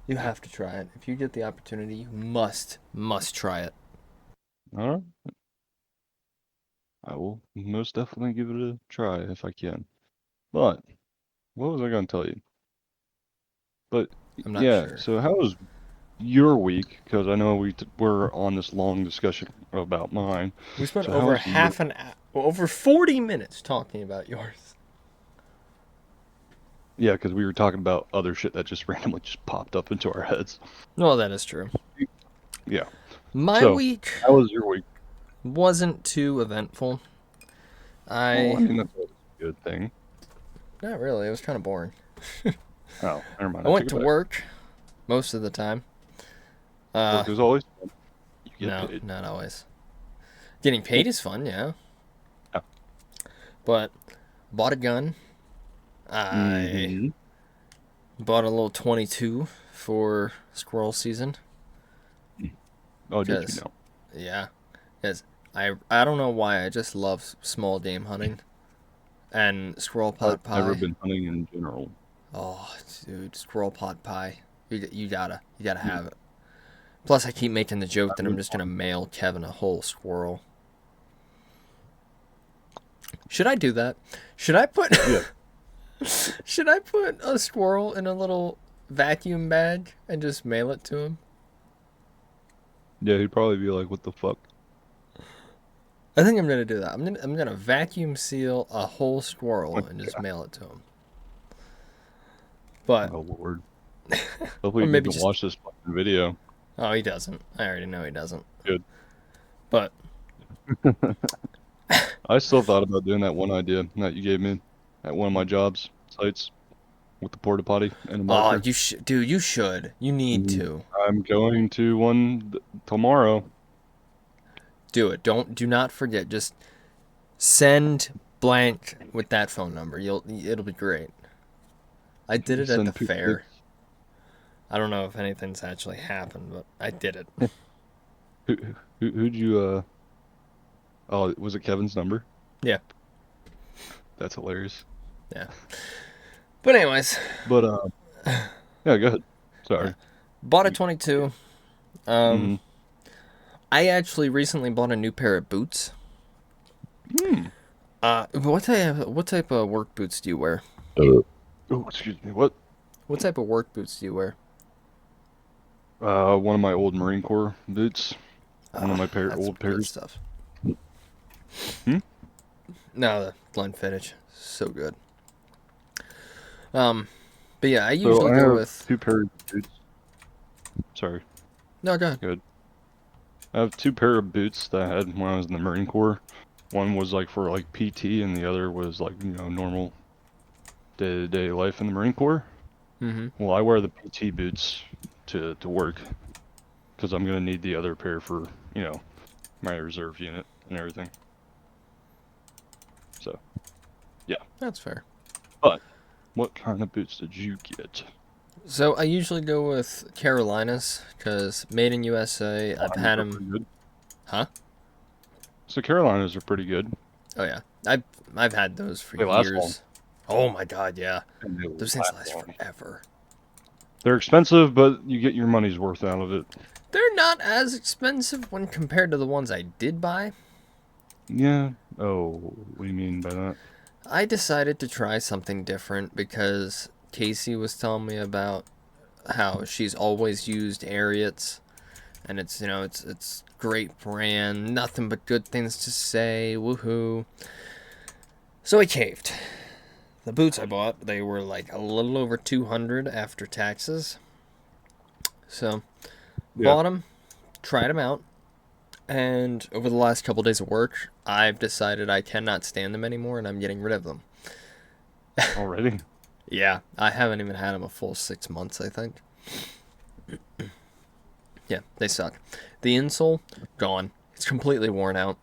You have to try it. If you get the opportunity, you must try it. All right. I will most definitely give it a try if I can. But what was I going to tell you? But I'm not yeah, sure. so how was your week? Because I know we're on this long discussion about mine. We spent So over over 40 minutes talking about yours. Yeah, because we were talking about other shit that just randomly just popped up into our heads. Well, that is true. Yeah. My week how was your week? wasn't too eventful. Well, I mean, that's a good thing. Not really. It was kind of boring. Oh, never mind. I went to work most of the time. Work is always fun. You get paid. Not always. Getting paid is fun, yeah. Yeah. But bought a gun. I bought a little 22 for squirrel season. Oh, did you know? Yeah. Because I don't know why, I just love small game hunting. And squirrel pot pie. I've never been hunting in general. Oh, dude, squirrel pot pie. You gotta have it. Plus, I keep making the joke that I'm just gonna mail Kevin a whole squirrel. Should I do that? Should I put... Should I put a squirrel in a little vacuum bag and just mail it to him? Yeah, he'd probably be like, "What the fuck?" I think I'm gonna do that. I'm gonna vacuum seal a whole squirrel and just mail it to him. But oh lord, hopefully maybe he can watch this fucking video. Oh, he doesn't. I already know he doesn't. Good. But I still thought about doing that one idea that you gave me at one of my jobs sites with the porta potty and a marker. Oh, dude, you should. You need to. I'm going to one tomorrow. Do it. Do not forget. Just send blank with that phone number. It'll be great. I did it at the fair. I don't know if anything's actually happened, but I did it. Who'd you Oh, was it Kevin's number? Yeah. That's hilarious. Yeah. But anyways. But yeah, go ahead. Sorry. Bought a 22. I actually recently bought a new pair of boots. What type of work boots do you wear? Oh, excuse me. What? What type of work boots do you wear? One of my old Marine Corps boots. One of my old pairs. Stuff. Hmm? No, the Glenfiddich. So good. But yeah, I usually go with 2 pairs of boots. Sorry. No, go ahead. Good. I have 2 pair of boots that I had when I was in the Marine Corps. One was like for like PT, and the other was like, you know, normal day-to-day life in the Marine Corps. Well, I wear the PT boots to work because I'm gonna need the other pair for, you know, my reserve unit and everything. So, yeah. That's fair. But what kind of boots did you get? So I usually go with Carolinas because made in USA. I've had them. Good. Huh? So Carolinas are pretty good. Oh yeah, I've had those for They last years. long. Oh my god, yeah. And Those things last forever. They're expensive, but you get your money's worth out of it. They're not as expensive when compared to the ones I did buy. Yeah. Oh, what do you mean by that? I decided to try something different because Casey was telling me about how she's always used Ariats and it's, you know, it's great brand, nothing but good things to say, woohoo. So I caved. The boots I bought, they were like a little over 200 after taxes. So, bought them, tried them out, and over the last couple days of work, I've decided I cannot stand them anymore, and I'm getting rid of them. Already? Yeah, I haven't even had them a full 6 months, I think. Yeah, they suck. The insole, gone. It's completely worn out.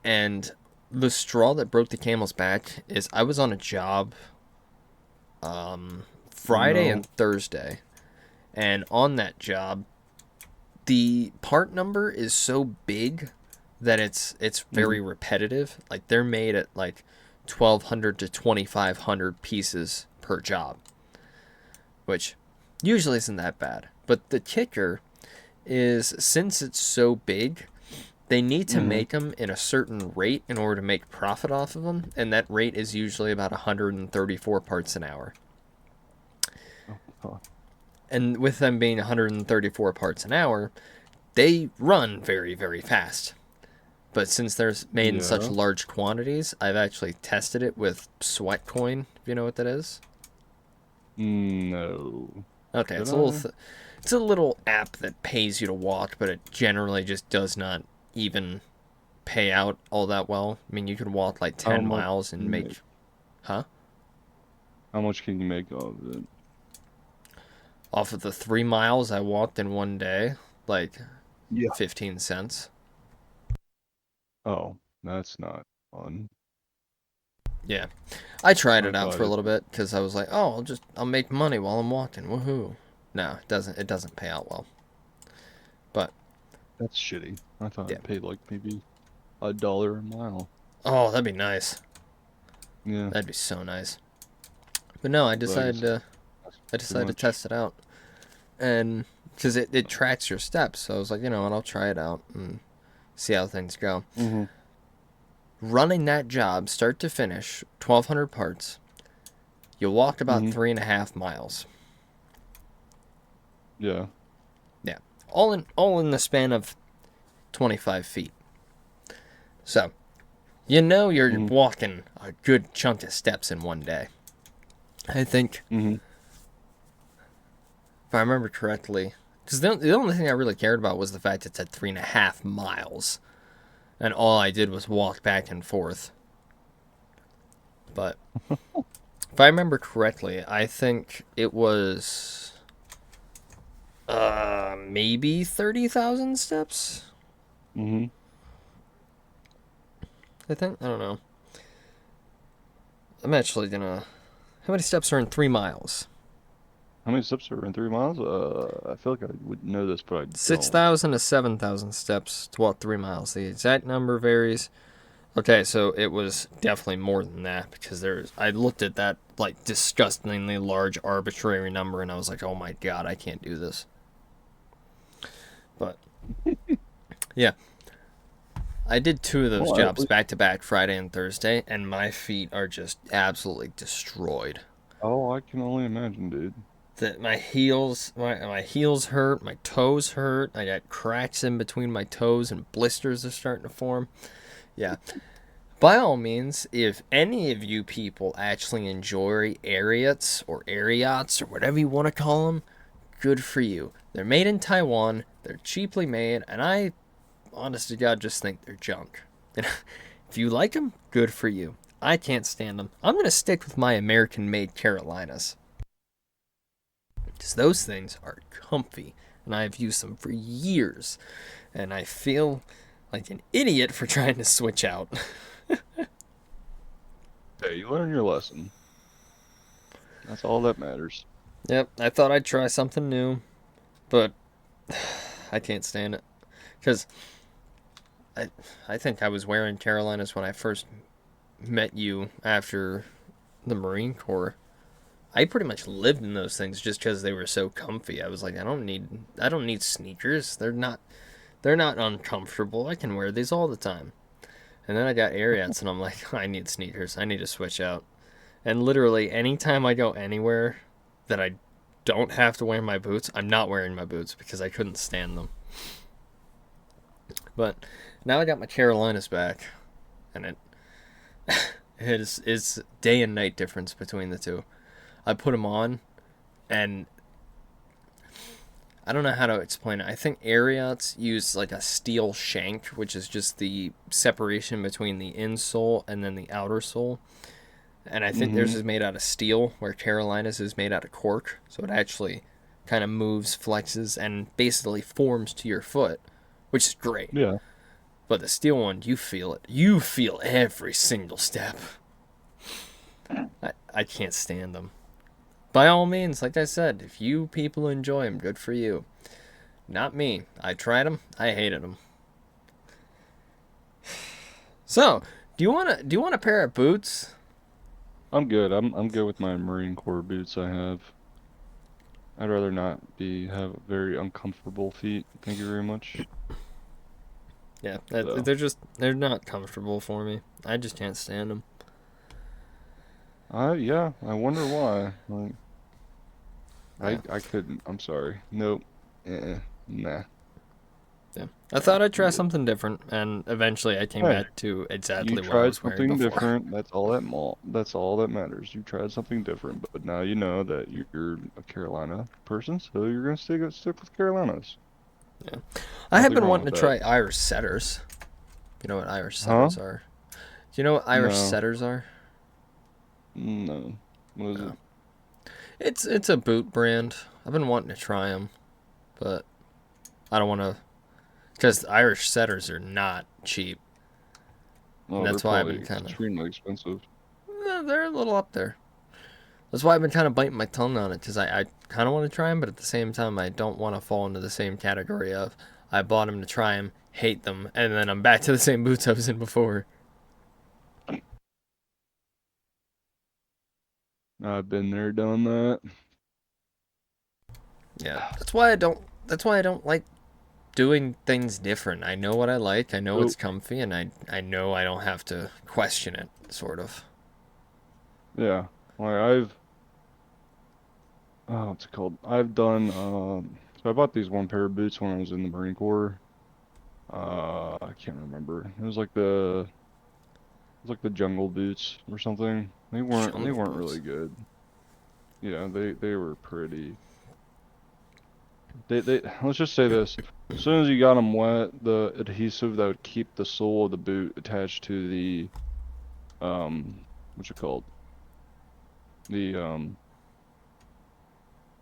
And the straw that broke the camel's back is I was on a job Friday and Thursday. And on that job, the part number is so big that it's very repetitive. Like, they're made at like 1,200 to 2,500 pieces per job, which usually isn't that bad. But the kicker is, since it's so big, they need to make them in a certain rate in order to make profit off of them, and that rate is usually about 134 parts an hour. And with them being 134 parts an hour, they run very, very fast. But since they're made in such large quantities, I've actually tested it with Sweatcoin, if you know what that is. No. Okay, it's a little app that pays you to walk, but it generally just does not even pay out all that well. I mean, you could walk like 10 miles and make... Huh? How much can you make off of it? Off of the 3 miles I walked in one day, like 15 cents. Oh, that's not fun. Yeah. I tried it out for a little bit because I was like, oh, I'll make money while I'm walking. Woohoo. No, it doesn't pay out well. But that's shitty. I thought it paid like maybe $1 a mile. Oh, that'd be nice. Yeah. That'd be so nice. But no, I decided to test it out. And because it tracks your steps, so I was like, you know what, I'll try it out and see how things go. Running that job, start to finish, 1,200 parts, you walk about 3.5 miles. Yeah. Yeah. All in the span of 25 feet. So, you know you're walking a good chunk of steps in one day. I think, if I remember correctly, because the only thing I really cared about was the fact it said 3.5 miles. And all I did was walk back and forth. But if I remember correctly, I think it was maybe 30,000 steps. I think. I don't know. I'm actually gonna... How many steps are in 3 miles? How many steps are in 3 miles? I feel like I would know this, but I don't. 6,000 to 7,000 steps to walk 3 miles. The exact number varies. Okay, so it was definitely more than that because I looked at that like disgustingly large arbitrary number and I was like, oh my god, I can't do this. But yeah, I did 2 of those jobs back to back, Friday and Thursday, and my feet are just absolutely destroyed. Oh, I can only imagine, dude. That my heels hurt, my toes hurt. I got cracks in between my toes and blisters are starting to form. Yeah. By all means, if any of you people actually enjoy Ariats or Ariats or whatever you want to call them, good for you. They're made in Taiwan, they're cheaply made, and I, honest to God, just think they're junk. If you like them, good for you. I can't stand them. I'm going to stick with my American-made Carolinas. Because those things are comfy, and I've used them for years, and I feel like an idiot for trying to switch out. Hey, you learned your lesson. That's all that matters. Yep, I thought I'd try something new, but I can't stand it. Because I think I was wearing Carolinas when I first met you after the Marine Corps. I pretty much lived in those things just because they were so comfy. I was like, I don't need sneakers. They're not uncomfortable. I can wear these all the time. And then I got Ariats, and I'm like, I need sneakers. I need to switch out. And literally, anytime I go anywhere that I don't have to wear my boots, I'm not wearing my boots because I couldn't stand them. But now I got my Carolinas back, and it's day and night difference between the two. I put them on, and I don't know how to explain it. I think Ariats use like a steel shank, which is just the separation between the insole and then the outer sole. And I think theirs is made out of steel, where Carolina's is made out of cork. So it actually kind of moves, flexes, and basically forms to your foot, which is great. Yeah. But the steel one, you feel it. You feel every single step. I can't stand them. By all means, like I said, if you people enjoy them, good for you. Not me. I tried them. I hated them. So, do you want a pair of boots? I'm good. I'm good with my Marine Corps boots I have. I'd rather not have very uncomfortable feet. Thank you very much. Yeah, So. they're not comfortable for me. I just can't stand them. Yeah, I wonder why. Like, Yeah. I couldn't. I'm sorry. Nope. Nah. Yeah, I thought I'd try something different, and eventually I came back to exactly what I was wearing before. You tried something different. That's all that matters. You tried something different, but now you know that you're a Carolina person, so you're gonna stick with Carolinas. Yeah, I have been wanting to try Irish setters. You know what Irish setters are? Do you know what Irish setters are? No. What is it? It's a boot brand. I've been wanting to try them, but I don't want to, because Irish setters are not cheap. Oh, that's why I've been kind of extremely expensive. They're a little up there. That's why I've been kind of biting my tongue on it, because I kind of want to try them, but at the same time I don't want to fall into the same category of I bought them to try them, hate them, and then I'm back to the same boots I was in before. I've been there, done that. Yeah, that's why I don't like doing things different. I know what I like. I know it's comfy, and I know I don't have to question it, sort of. Yeah, like what's it called? I've done. So I bought these one pair of boots when I was in the Marine Corps. I can't remember. It was like the jungle boots or something. They weren't really good. Yeah, they were pretty. They let's just say this. As soon as you got them wet, the adhesive that would keep the sole of the boot attached to the what's it called? The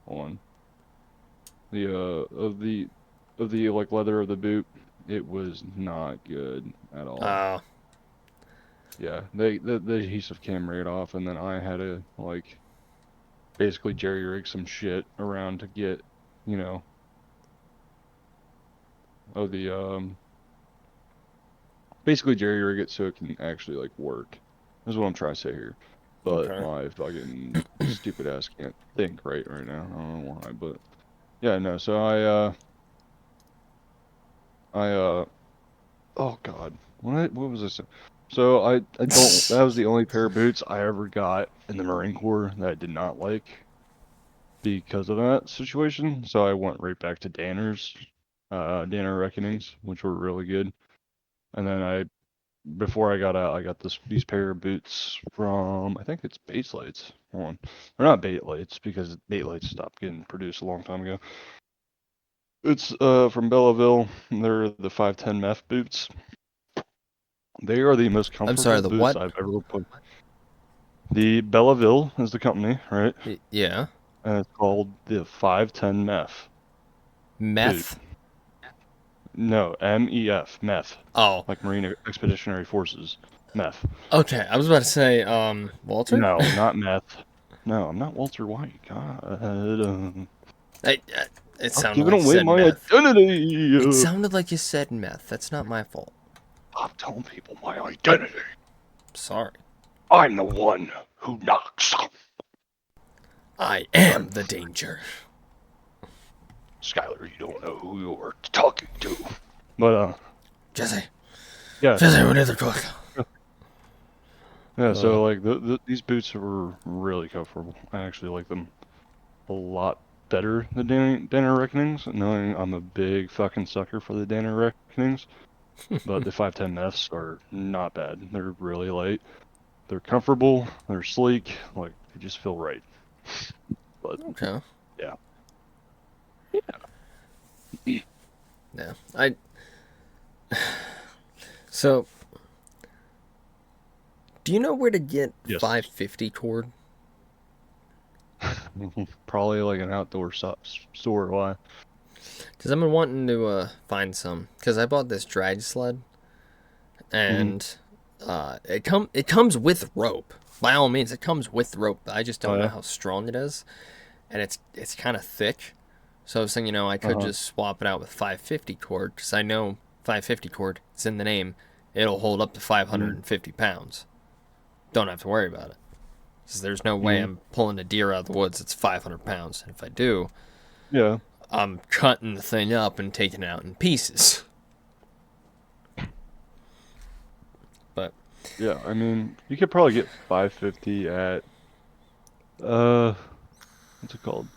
hold on. The of the like leather of the boot, it was not good at all. Yeah, the adhesive came right off, and then I had to like basically jerry rig some shit around to get, you know, basically jerry rig it so it can actually like work. That's what I'm trying to say here. But my fucking stupid ass can't think right now. I don't know why, but yeah, no. So oh god, what was this? So I don't. That was the only pair of boots I ever got in the Marine Corps that I did not like because of that situation. So I went right back to Danner's, Danner Reckonings, which were really good. And then before I got out, I got these pair of boots from, I think it's Bait Lights. Hold on. They're not Bait Lights because Bait Lights stopped getting produced a long time ago. It's from Belleville. They're the 510 meth boots. They are the most comfortable boots I've ever put. The Belleville is the company, right? Yeah. And it's called the 510 meth. Meth? Boot. No, MEF, meth. Oh. Like Marine Expeditionary Forces, meth. Okay, I was about to say, Walter? No, not meth. No, I'm not Walter White. God. It sounded like you said meth. Identity. It sounded like you said meth. That's not my fault. I'm telling people my identity. Sorry. I'm the one who knocks. I am the danger. Skylar, you don't know who you're talking to. But, Jesse. Yeah. Jesse, we need to cook. Yeah, so, like, these boots were really comfortable. I actually like them a lot better the Dana Reckonings, knowing I'm a big fucking sucker for the Dana Reckonings. But the 510 Fs are not bad. They're really light. They're comfortable. They're sleek. Like, they just feel right. But Okay. yeah. Yeah. So, do you know where to get Yes. 550 cord? Probably like an outdoor store. Why? Because I've been wanting to find some. Because I bought this drag sled, and it comes with rope. By all means, it comes with rope. I just don't know how strong it is, and it's kind of thick. So I was thinking, I could just swap it out with 550 cord, because I know 550 cord. It's in the name. It'll hold up to 550 pounds. Don't have to worry about it. Because there's no way I'm pulling a deer out of the woods that's 500 pounds. And if I do, Yeah. I'm cutting the thing up and taking it out in pieces. But Yeah, I mean, you could probably get 550 at what's it called?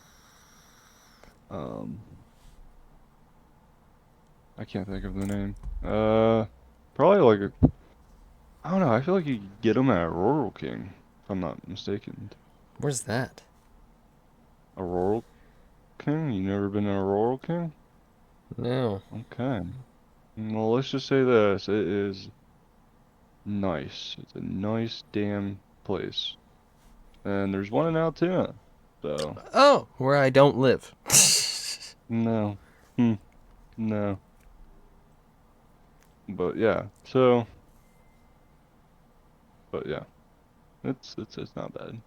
I can't think of the name. Probably like I don't know. I feel like you could get them at Rural King, if I'm not mistaken. where's that? A Rural King? You never been to a Rural King? No. Okay. Well, let's just say this. It is nice. It's a nice damn place. And there's one in Altoona. So, Oh, where I don't live. no. No. But yeah. But yeah. It's not bad.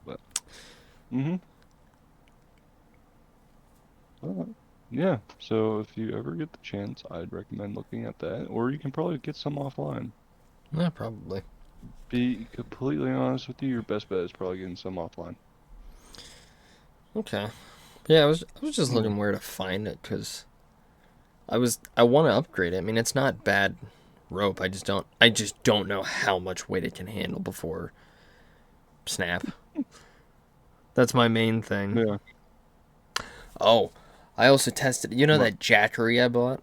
But yeah. So if you ever get the chance, I'd recommend looking at that, or you can probably get some offline. Yeah, probably. Be completely honest with you, your best bet is probably getting some offline. Okay. Yeah, I was just looking where to find it, because I want to upgrade it. I mean, it's not bad rope. I just don't know how much weight it can handle before snap. That's my main thing. Yeah. Oh, I also tested. You know that Jackery I bought?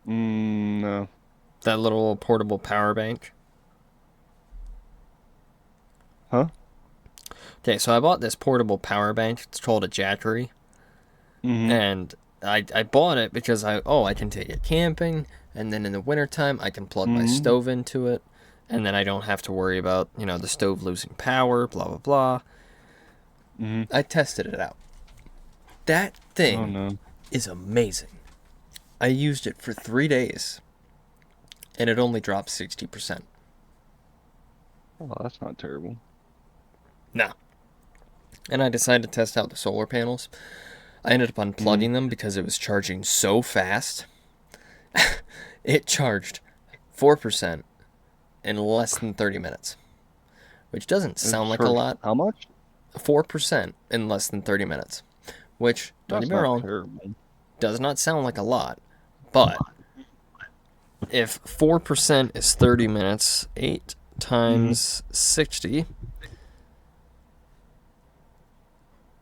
No. That little portable power bank? Huh? Okay, so I bought this portable power bank. It's called a Jackery. And I bought it because I can take it camping, and then in the wintertime I can plug my stove into it, and then I don't have to worry about, the stove losing power, blah, blah, blah. I tested it out. That thing is amazing. I used it for 3 days, and it only dropped 60%. Oh, that's not terrible. No. And I decided to test out the solar panels. I ended up unplugging them because it was charging so fast. It charged 4% in less than 30 minutes, which doesn't sound like a lot. How much? 4% in less than 30 minutes, which, don't get me wrong, does not sound like a lot, but if 4% is 30 minutes, 8 times 60,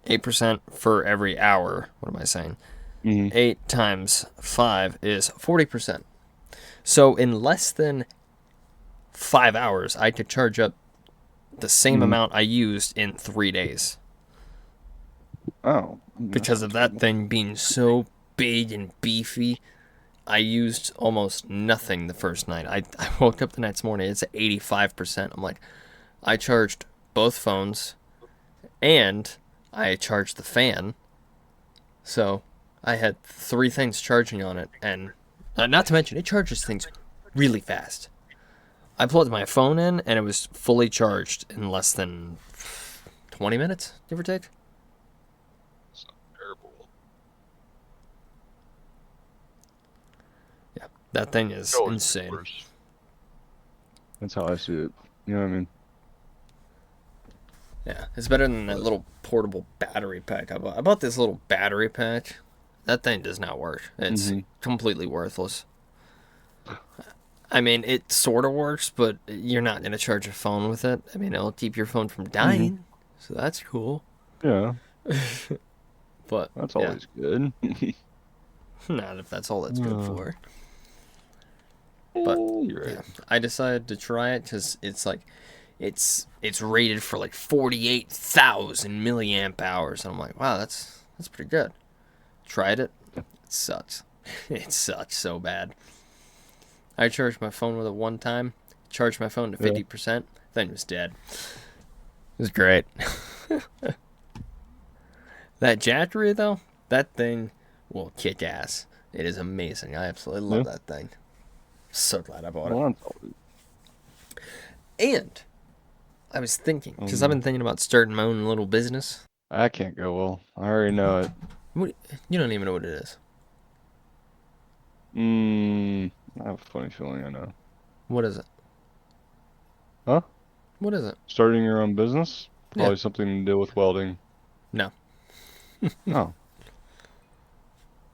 8% for every hour. What am I saying? 8 times 5 is 40%. So in less than 5 hours, I could charge up the same amount I used in 3 days. Oh. Because of that thing being so big and beefy, I used almost nothing the first night. I woke up the next morning, it's at 85%. I'm like, I charged both phones, and I charged the fan. So I had 3 things charging on it, and not to mention, it charges things really fast. I plugged my phone in, and it was fully charged in less than 20 minutes, give or take. It's not terrible. Yeah, that thing is insane. That's how I see it. You know what I mean? Yeah, it's better than that little portable battery pack I bought. I bought this little battery pack. That thing does not work. It's completely worthless. I mean, it sort of works, but you're not going to charge a phone with it. I mean, it'll keep your phone from dying. So that's cool. Yeah, But that's yeah, always good. not if that's all it's good Uh, for. But you're right. yeah, I decided to try it because it's like it's rated for like 48,000 milliamp hours, and I'm like, wow, that's pretty good. Tried it. It sucks. It sucks so bad. I charged my phone with it one time. Charged my phone to 50%. Then it was dead. It was great. That Jackery though, that thing will kick ass. It is amazing. I absolutely love that thing. So glad I bought it. And I was thinking, because I've been thinking about starting my own little business. I can't go well. I already know it. What, you don't even know what it is. I have a funny feeling I know. What is it? Huh? What is it? Starting your own business? Probably Yeah. something to do with welding. No. Oh.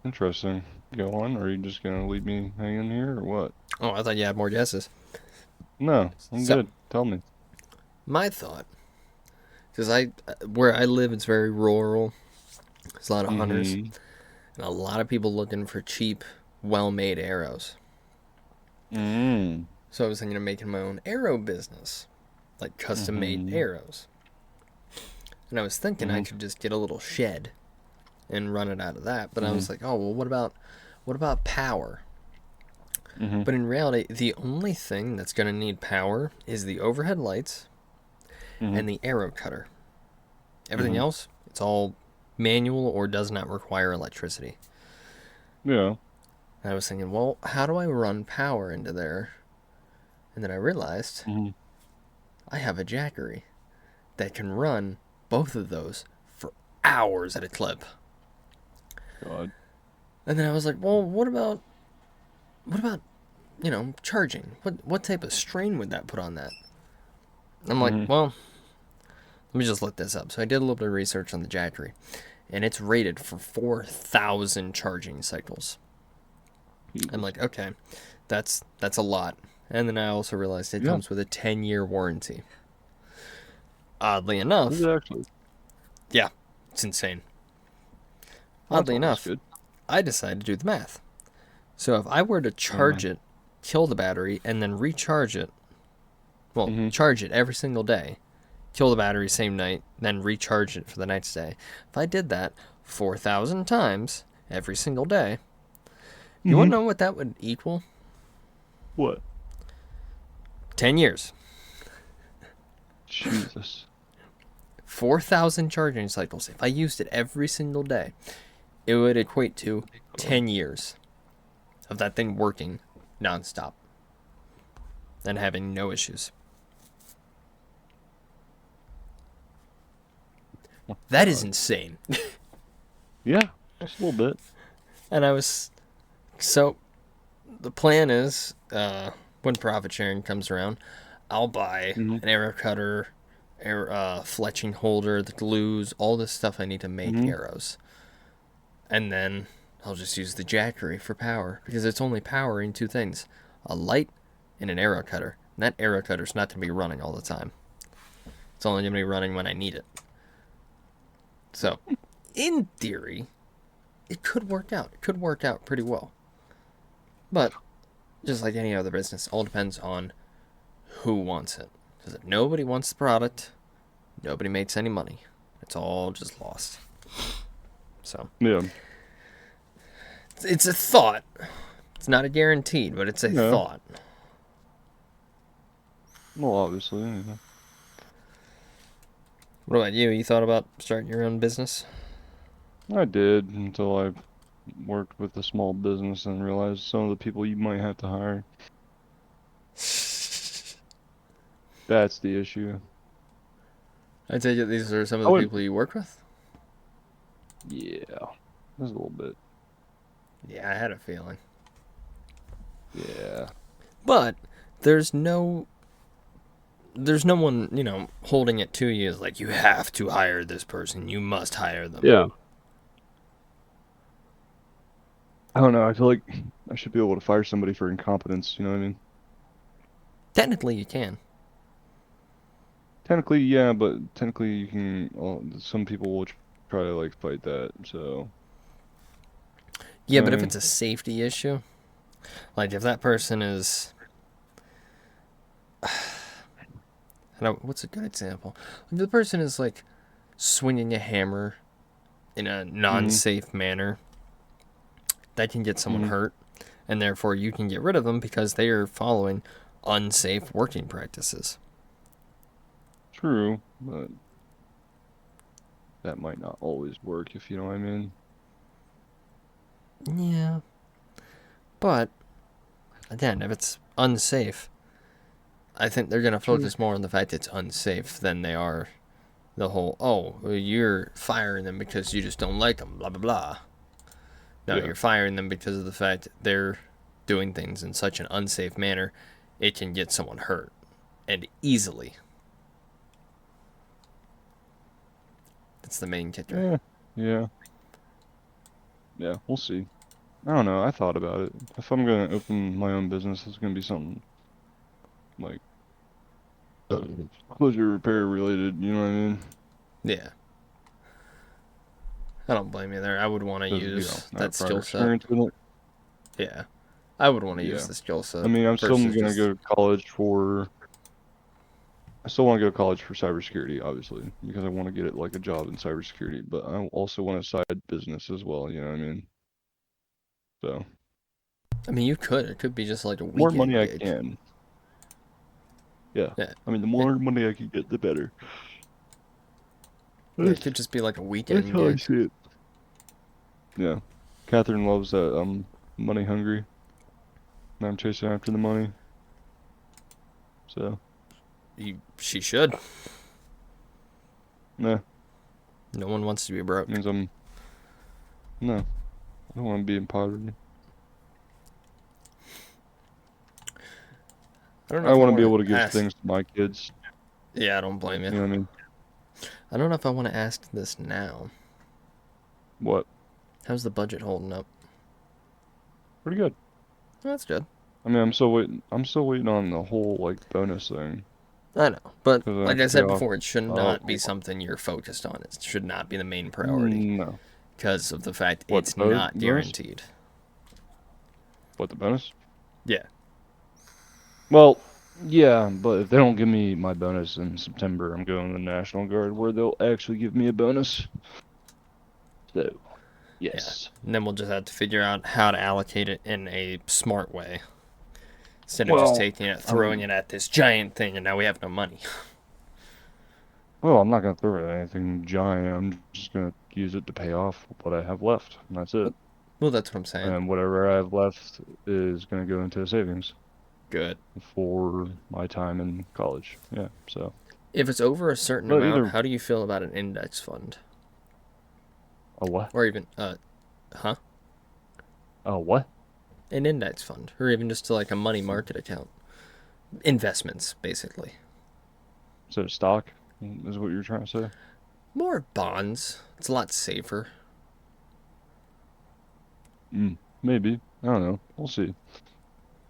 Interesting. Go on, or are you just gonna leave me hanging here, or what? Oh, I thought you had more guesses. No, I'm good. Tell me. My thought, because where I live, it's very rural. There's a lot of hunters, and a lot of people looking for cheap, well-made arrows. So I was thinking of making my own arrow business, like custom-made arrows. And I was thinking I could just get a little shed and run it out of that. But I was like, oh well, what about power? But in reality, the only thing that's going to need power is the overhead lights and the arrow cutter. Everything else, it's all manual or does not require electricity. Yeah. And I was thinking, well, how do I run power into there? And then I realized I have a Jackery that can run both of those for hours at a clip. God. And then I was like, well, what about charging? What type of strain would that put on that? I'm like, well, let me just look this up. So I did a little bit of research on the Jackery, and it's rated for 4,000 charging cycles. I'm like, okay, that's a lot. And then I also realized it comes with a 10-year warranty. Oddly enough, Is it actually? Yeah, it's insane. Well, Oddly enough, good. I decided to do the math. So if I were to charge it, kill the battery, and then recharge it, well, charge it every single day, kill the battery same night, then recharge it for the next day. If I did that 4,000 times every single day, you want to know what that would equal? What? 10 years. Jesus. 4,000 charging cycles. If I used it every single day, it would equate to 10 years of that thing working nonstop and having no issues. That is insane. Yeah, just a little bit. And I was... So, the plan is, when profit sharing comes around, I'll buy an arrow cutter, fletching holder, the glues, all this stuff I need to make arrows. And then I'll just use the Jackery for power, because it's only powering two things: a light and an arrow cutter. And that arrow cutter's not going to be running all the time. It's only going to be running when I need it. So, in theory, it could work out. It could work out pretty well. But, just like any other business, all depends on who wants it. Because if nobody wants the product, nobody makes any money. It's all just lost. So, Yeah. it's a thought. It's not a guaranteed, but it's a thought. Well, obviously. Yeah. What about you? You thought about starting your own business? I did until I worked with a small business and realized some of the people you might have to hire. That's the issue. I take it these are some of the people you work with? Yeah, just a little bit. Yeah, I had a feeling. Yeah. But there's no one, holding it to you as like, you have to hire this person. You must hire them. Yeah. I don't know. I feel like I should be able to fire somebody for incompetence. You know what I mean? Technically, you can. technically, yeah, but technically you can. Some people will try to like fight that. So. Yeah, but if it's a safety issue, like if that person is, what's a good example? If the person is like swinging a hammer in a non-safe manner, that can get someone hurt, and therefore you can get rid of them because they are following unsafe working practices. True, but that might not always work, if you know what I mean. Yeah. But, again, if it's unsafe, I think they're going to focus more on the fact it's unsafe than they are the whole, oh, well, you're firing them because you just don't like them, blah, blah, blah. No, you're firing them because of the fact they're doing things in such an unsafe manner, it can get someone hurt. And easily. That's the main kicker. Yeah, we'll see. I don't know. I thought about it. If I'm gonna open my own business, it's gonna be something like closure repair related. You know what I mean? Yeah. I don't blame you there. I would want to use that skill set. Yeah. I would want to use the skill set. I mean, I'm still gonna go to college for. I still want to go to college for cybersecurity, obviously, because I want to get it like a job in cybersecurity. But I also want a side business as well. You know what I mean? So. I mean, you could. It could be just like a weekend more money gig. I can. Yeah. I mean, the more money I can get, the better. It could just be like a weekend That's how I gig. see it. Yeah. Catherine loves that I'm money hungry. And I'm chasing after the money. So. She should. Nah. No one wants to be broke. Means I'm. No. I don't want to be in poverty. I want to be able to give things to my kids. Yeah, I don't blame you. You know what I mean? I don't know if I want to ask this now. What? How's the budget holding up? Pretty good. That's good. I mean, I'm still waiting on the whole like bonus thing. I know, but like I said before, it should not be something you're focused on. It should not be the main priority. No. Because of the fact it's not guaranteed. What, the bonus? Yeah. Well, yeah, but if they don't give me my bonus in September, I'm going to the National Guard where they'll actually give me a bonus. So, yes. Yeah. And then we'll just have to figure out how to allocate it in a smart way. Instead of just taking it, throwing it at this giant thing, and now we have no money. Well, I'm not going to throw it at anything giant. I'm just going to use it to pay off what I have left, and that's it. Well, that's what I'm saying. And whatever I have left is going to go into savings. Good. For my time in college. Yeah, so. If it's over a certain amount, how do you feel about an index fund? A what? Or even, huh? A what? An index fund. Or even just like a money market account. Investments, basically. So stock is what you're trying to say? More bonds. It's a lot safer. Maybe. I don't know. We'll see.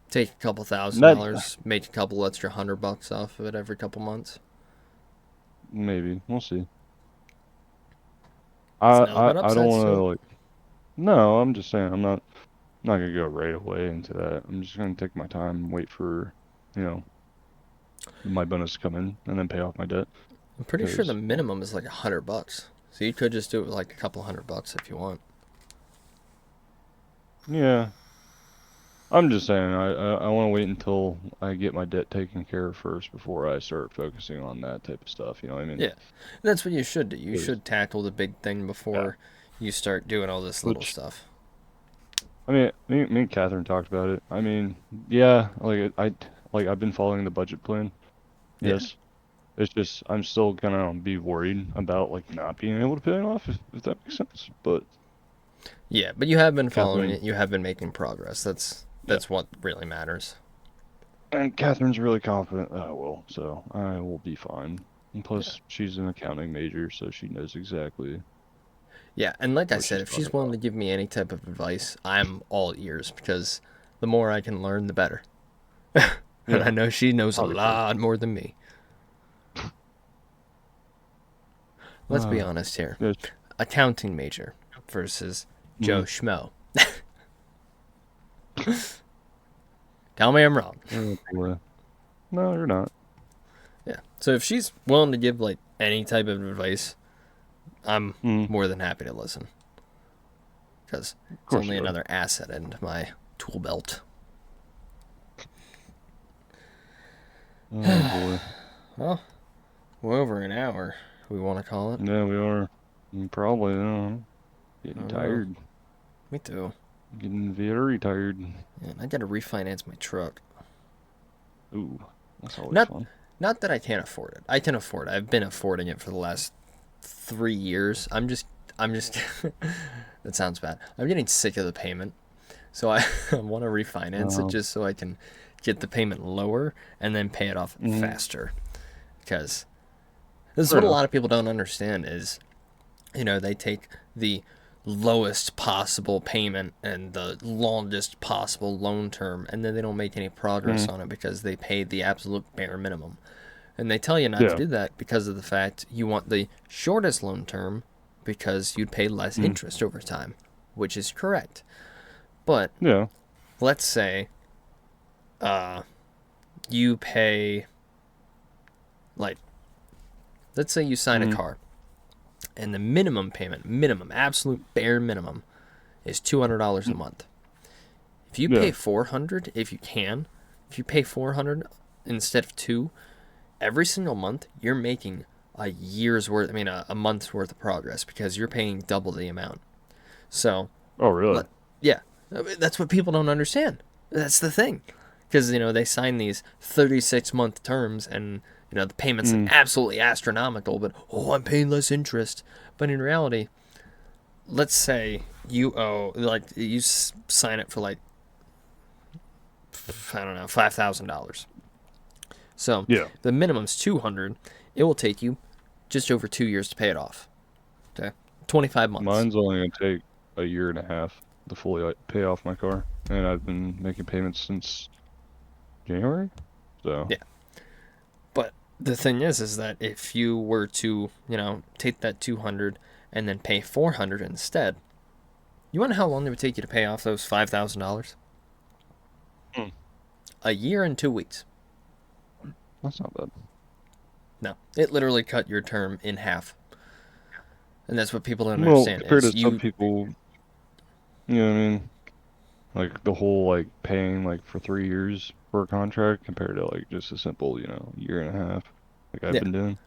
Take a couple $1,000, make a couple extra $100 off of it every couple months. Maybe. We'll see. I don't want to like. No, I'm just saying I'm not gonna go right away into that. I'm just gonna take my time and wait for, my bonus to come in and then pay off my debt. I'm pretty sure the minimum is like $100. So you could just do it with like a couple $100 if you want. Yeah. I'm just saying I want to wait until I get my debt taken care of first before I start focusing on that type of stuff. You know what I mean? Yeah. That's what you should do. You should tackle the big thing before you start doing all this little stuff. I mean, me and Catherine talked about it. I mean, yeah, I've been following the budget plan. Yes. It's just I'm still gonna be worried about like not being able to pay it off if that makes sense. But yeah, but you have been following it. You have been making progress. That's what really matters. And Catherine's really confident that I will, so I will be fine. And plus, she's an accounting major, so she knows exactly. Yeah, and like I said, if she's willing to give me any type of advice, I'm all ears, because the more I can learn, the better. And I know she knows a lot more than me. let's be honest here. Yes. Accounting major versus Joe Schmo. Tell me I'm wrong. Oh, boy. No, you're not. Yeah. So if she's willing to give like any type of advice, I'm more than happy to listen. Because it's only another asset into my tool belt. Oh boy. Well, we're over an hour. We want to call it. Yeah, we are. Probably. Getting know. tired. Me too. Getting very tired. Yeah, I got to refinance my truck. Ooh, that's always fun. Not that I can't afford it. I can afford it. I've been affording it for the last 3 years. I'm just. That sounds bad. I'm getting sick of the payment, so I want to refinance it just so I can get the payment lower and then pay it off faster. Because this is what a lot of people don't understand is, they take the lowest possible payment and the longest possible loan term, and then they don't make any progress on it because they paid the absolute bare minimum. And they tell you not to do that because of the fact you want the shortest loan term because you'd pay less interest over time, which is correct. But let's say you pay, let's say you sign a car, and the minimum payment, absolute bare minimum, is $200 a month. If you pay $400, if you pay $400 instead of $200, every single month you're making a month's worth of progress because you're paying double the amount. So. Oh, really? Yeah, that's what people don't understand. That's the thing, because they sign these 36-month terms, and the payments are absolutely astronomical. But I'm paying less interest. But in reality, let's say you owe you sign it for $5,000. So the minimum's $200. It will take you just over 2 years to pay it off. Okay, 25 months. Mine's only gonna take a year and a half to fully pay off my car, and I've been making payments since January. So but the thing is that if you were to take that 200 and then pay 400 instead, you want to know how long it would take you to pay off those $5,000? A year and 2 weeks. That's not bad. No, it literally cut your term in half. And that's what people don't understand. Compared to some people, you know what I mean? Like the whole paying for 3 years for a contract compared to just a simple, year and a half like I've been doing.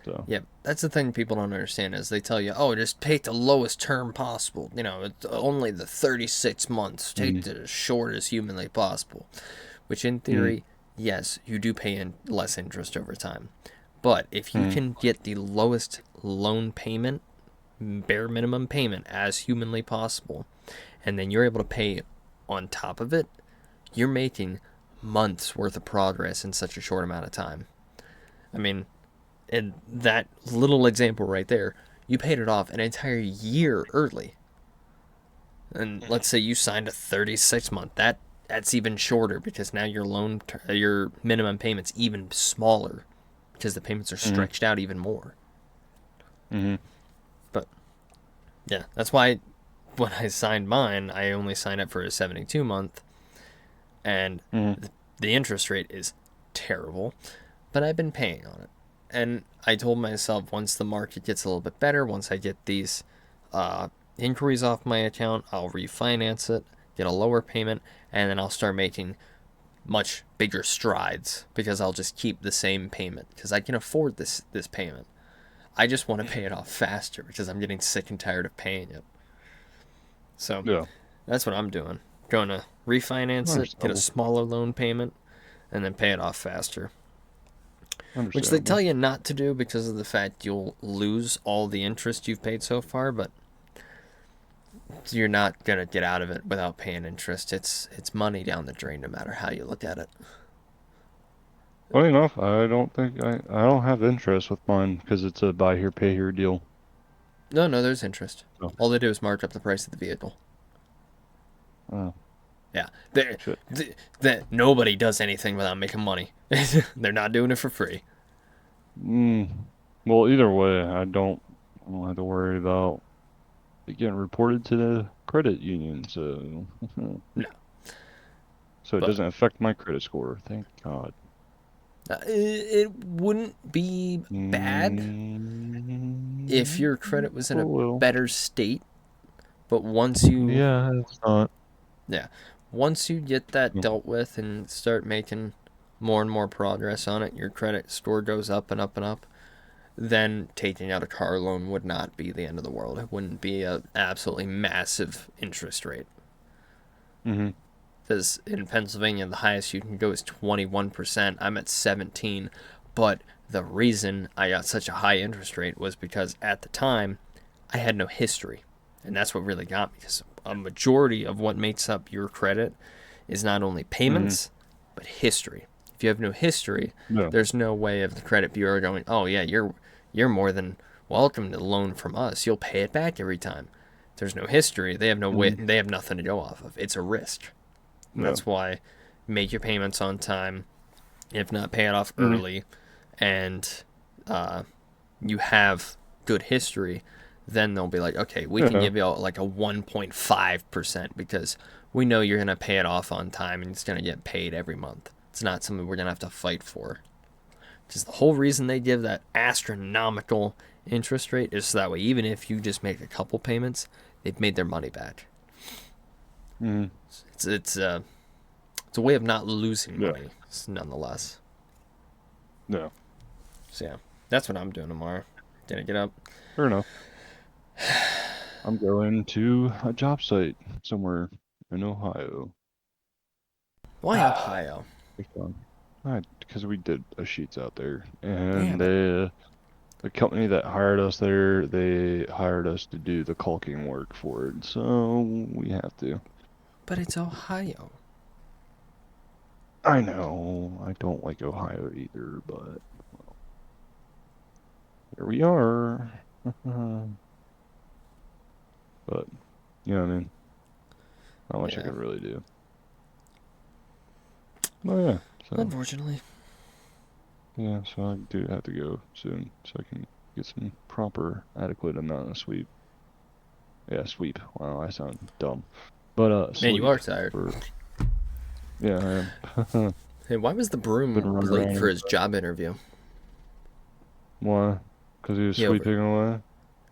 So yeah, that's the thing people don't understand is they tell you, just take the lowest term possible. It's only the 36 months. Take it as short as humanly possible. Which in theory, yes, you do pay in less interest over time. But if you can get the lowest loan payment, bare minimum payment as humanly possible, and then you're able to pay on top of it, you're making months worth of progress in such a short amount of time. I mean, in that little example right there, you paid it off an entire year early. And let's say you signed a 36-month. That's even shorter because now your minimum payment's even smaller because the payments are stretched out even more. But yeah, that's why when I signed mine, I only signed up for a 72-month, and the interest rate is terrible, but I've been paying on it. And I told myself once the market gets a little bit better, once I get these inquiries off my account, I'll refinance it, get a lower payment, and then I'll start making much bigger strides because I'll just keep the same payment because I can afford this payment. I just want to pay it off faster because I'm getting sick and tired of paying it. So that's what I'm doing. Going to refinance it, get a smaller loan payment, and then pay it off faster. Which they tell you not to do because of the fact you'll lose all the interest you've paid so far, but you're not going to get out of it without paying interest. It's money down the drain no matter how you look at it. Funny enough, I don't think I don't have interest with mine because it's a buy here, pay here deal. No, there's interest. Oh. All they do is mark up the price of the vehicle. Oh. Yeah. Nobody does anything without making money. They're not doing it for free. Yeah, Well, either way, I don't have to worry about it getting reported to the credit union, so No. so it But doesn't affect my credit score. Thank God. it wouldn't be bad if your credit was in a Well, better state, but once you yeah, it's not. once you get that No. dealt with and start making more and more progress on it, your credit score goes up and up and up, then taking out a car loan would not be the end of the world. It wouldn't be a absolutely massive interest rate. Mm-hmm. Because in Pennsylvania, the highest you can go is 21%. I'm at 17. But the reason I got such a high interest rate was because at the time, I had no history. And that's what really got me. Because a majority of what makes up your credit is not only payments, but history. If you have no history, Yeah. there's no way of the credit bureau going, oh yeah, you're more than welcome to loan from us. You'll pay it back every time. There's no history. They have no way. They have nothing to go off of. It's a risk. And Yeah. that's why make your payments on time, if not pay it off early, and you have good history, then they'll be like, okay, we can give you like a 1.5% because we know you're going to pay it off on time and it's going to get paid every month. It's not something we're going to have to fight for. Just the whole reason they give that astronomical interest rate is so that way, even if you just make a couple payments, they've made their money back. It's a way of not losing money, nonetheless. Yeah. So yeah, that's what I'm doing tomorrow. Did I get up? Fair enough. I'm going to a job site somewhere in Ohio. Why Ohio? Because we did a sheets out there, and the company that hired us there, they hired us to do the caulking work for it, so we have to. But it's Ohio. I know, I don't like Ohio either, but well, here we are. But, you know what I mean? Not much I could really do. Oh yeah, so Unfortunately. yeah, so I do have to go soon, so I can get some proper, adequate amount of sweep. Yeah, sweep. Wow, I sound dumb. But Man, you are tired. Yeah, I am. Hey, why was the broom late for his job interview? Why? Because he was sweeping away?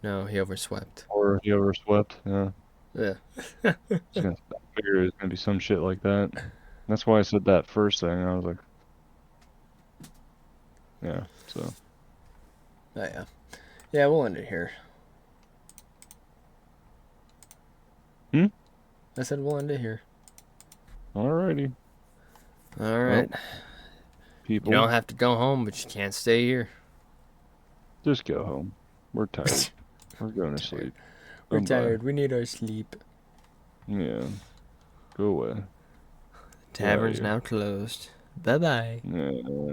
No, he overswept. Or he overswept, yeah. Yeah. I figured it was gonna be some shit like that. That's why I said that first thing. I was like, yeah, so. Oh, yeah. Yeah, we'll end it here. I said we'll end it here. Alrighty. Alright. Well, people. You don't have to go home, but you can't stay here. Just go home. We're tired. We're going to sleep. We're tired. We need our sleep. Yeah. Go away. Tavern's now closed. Bye-bye. Yeah.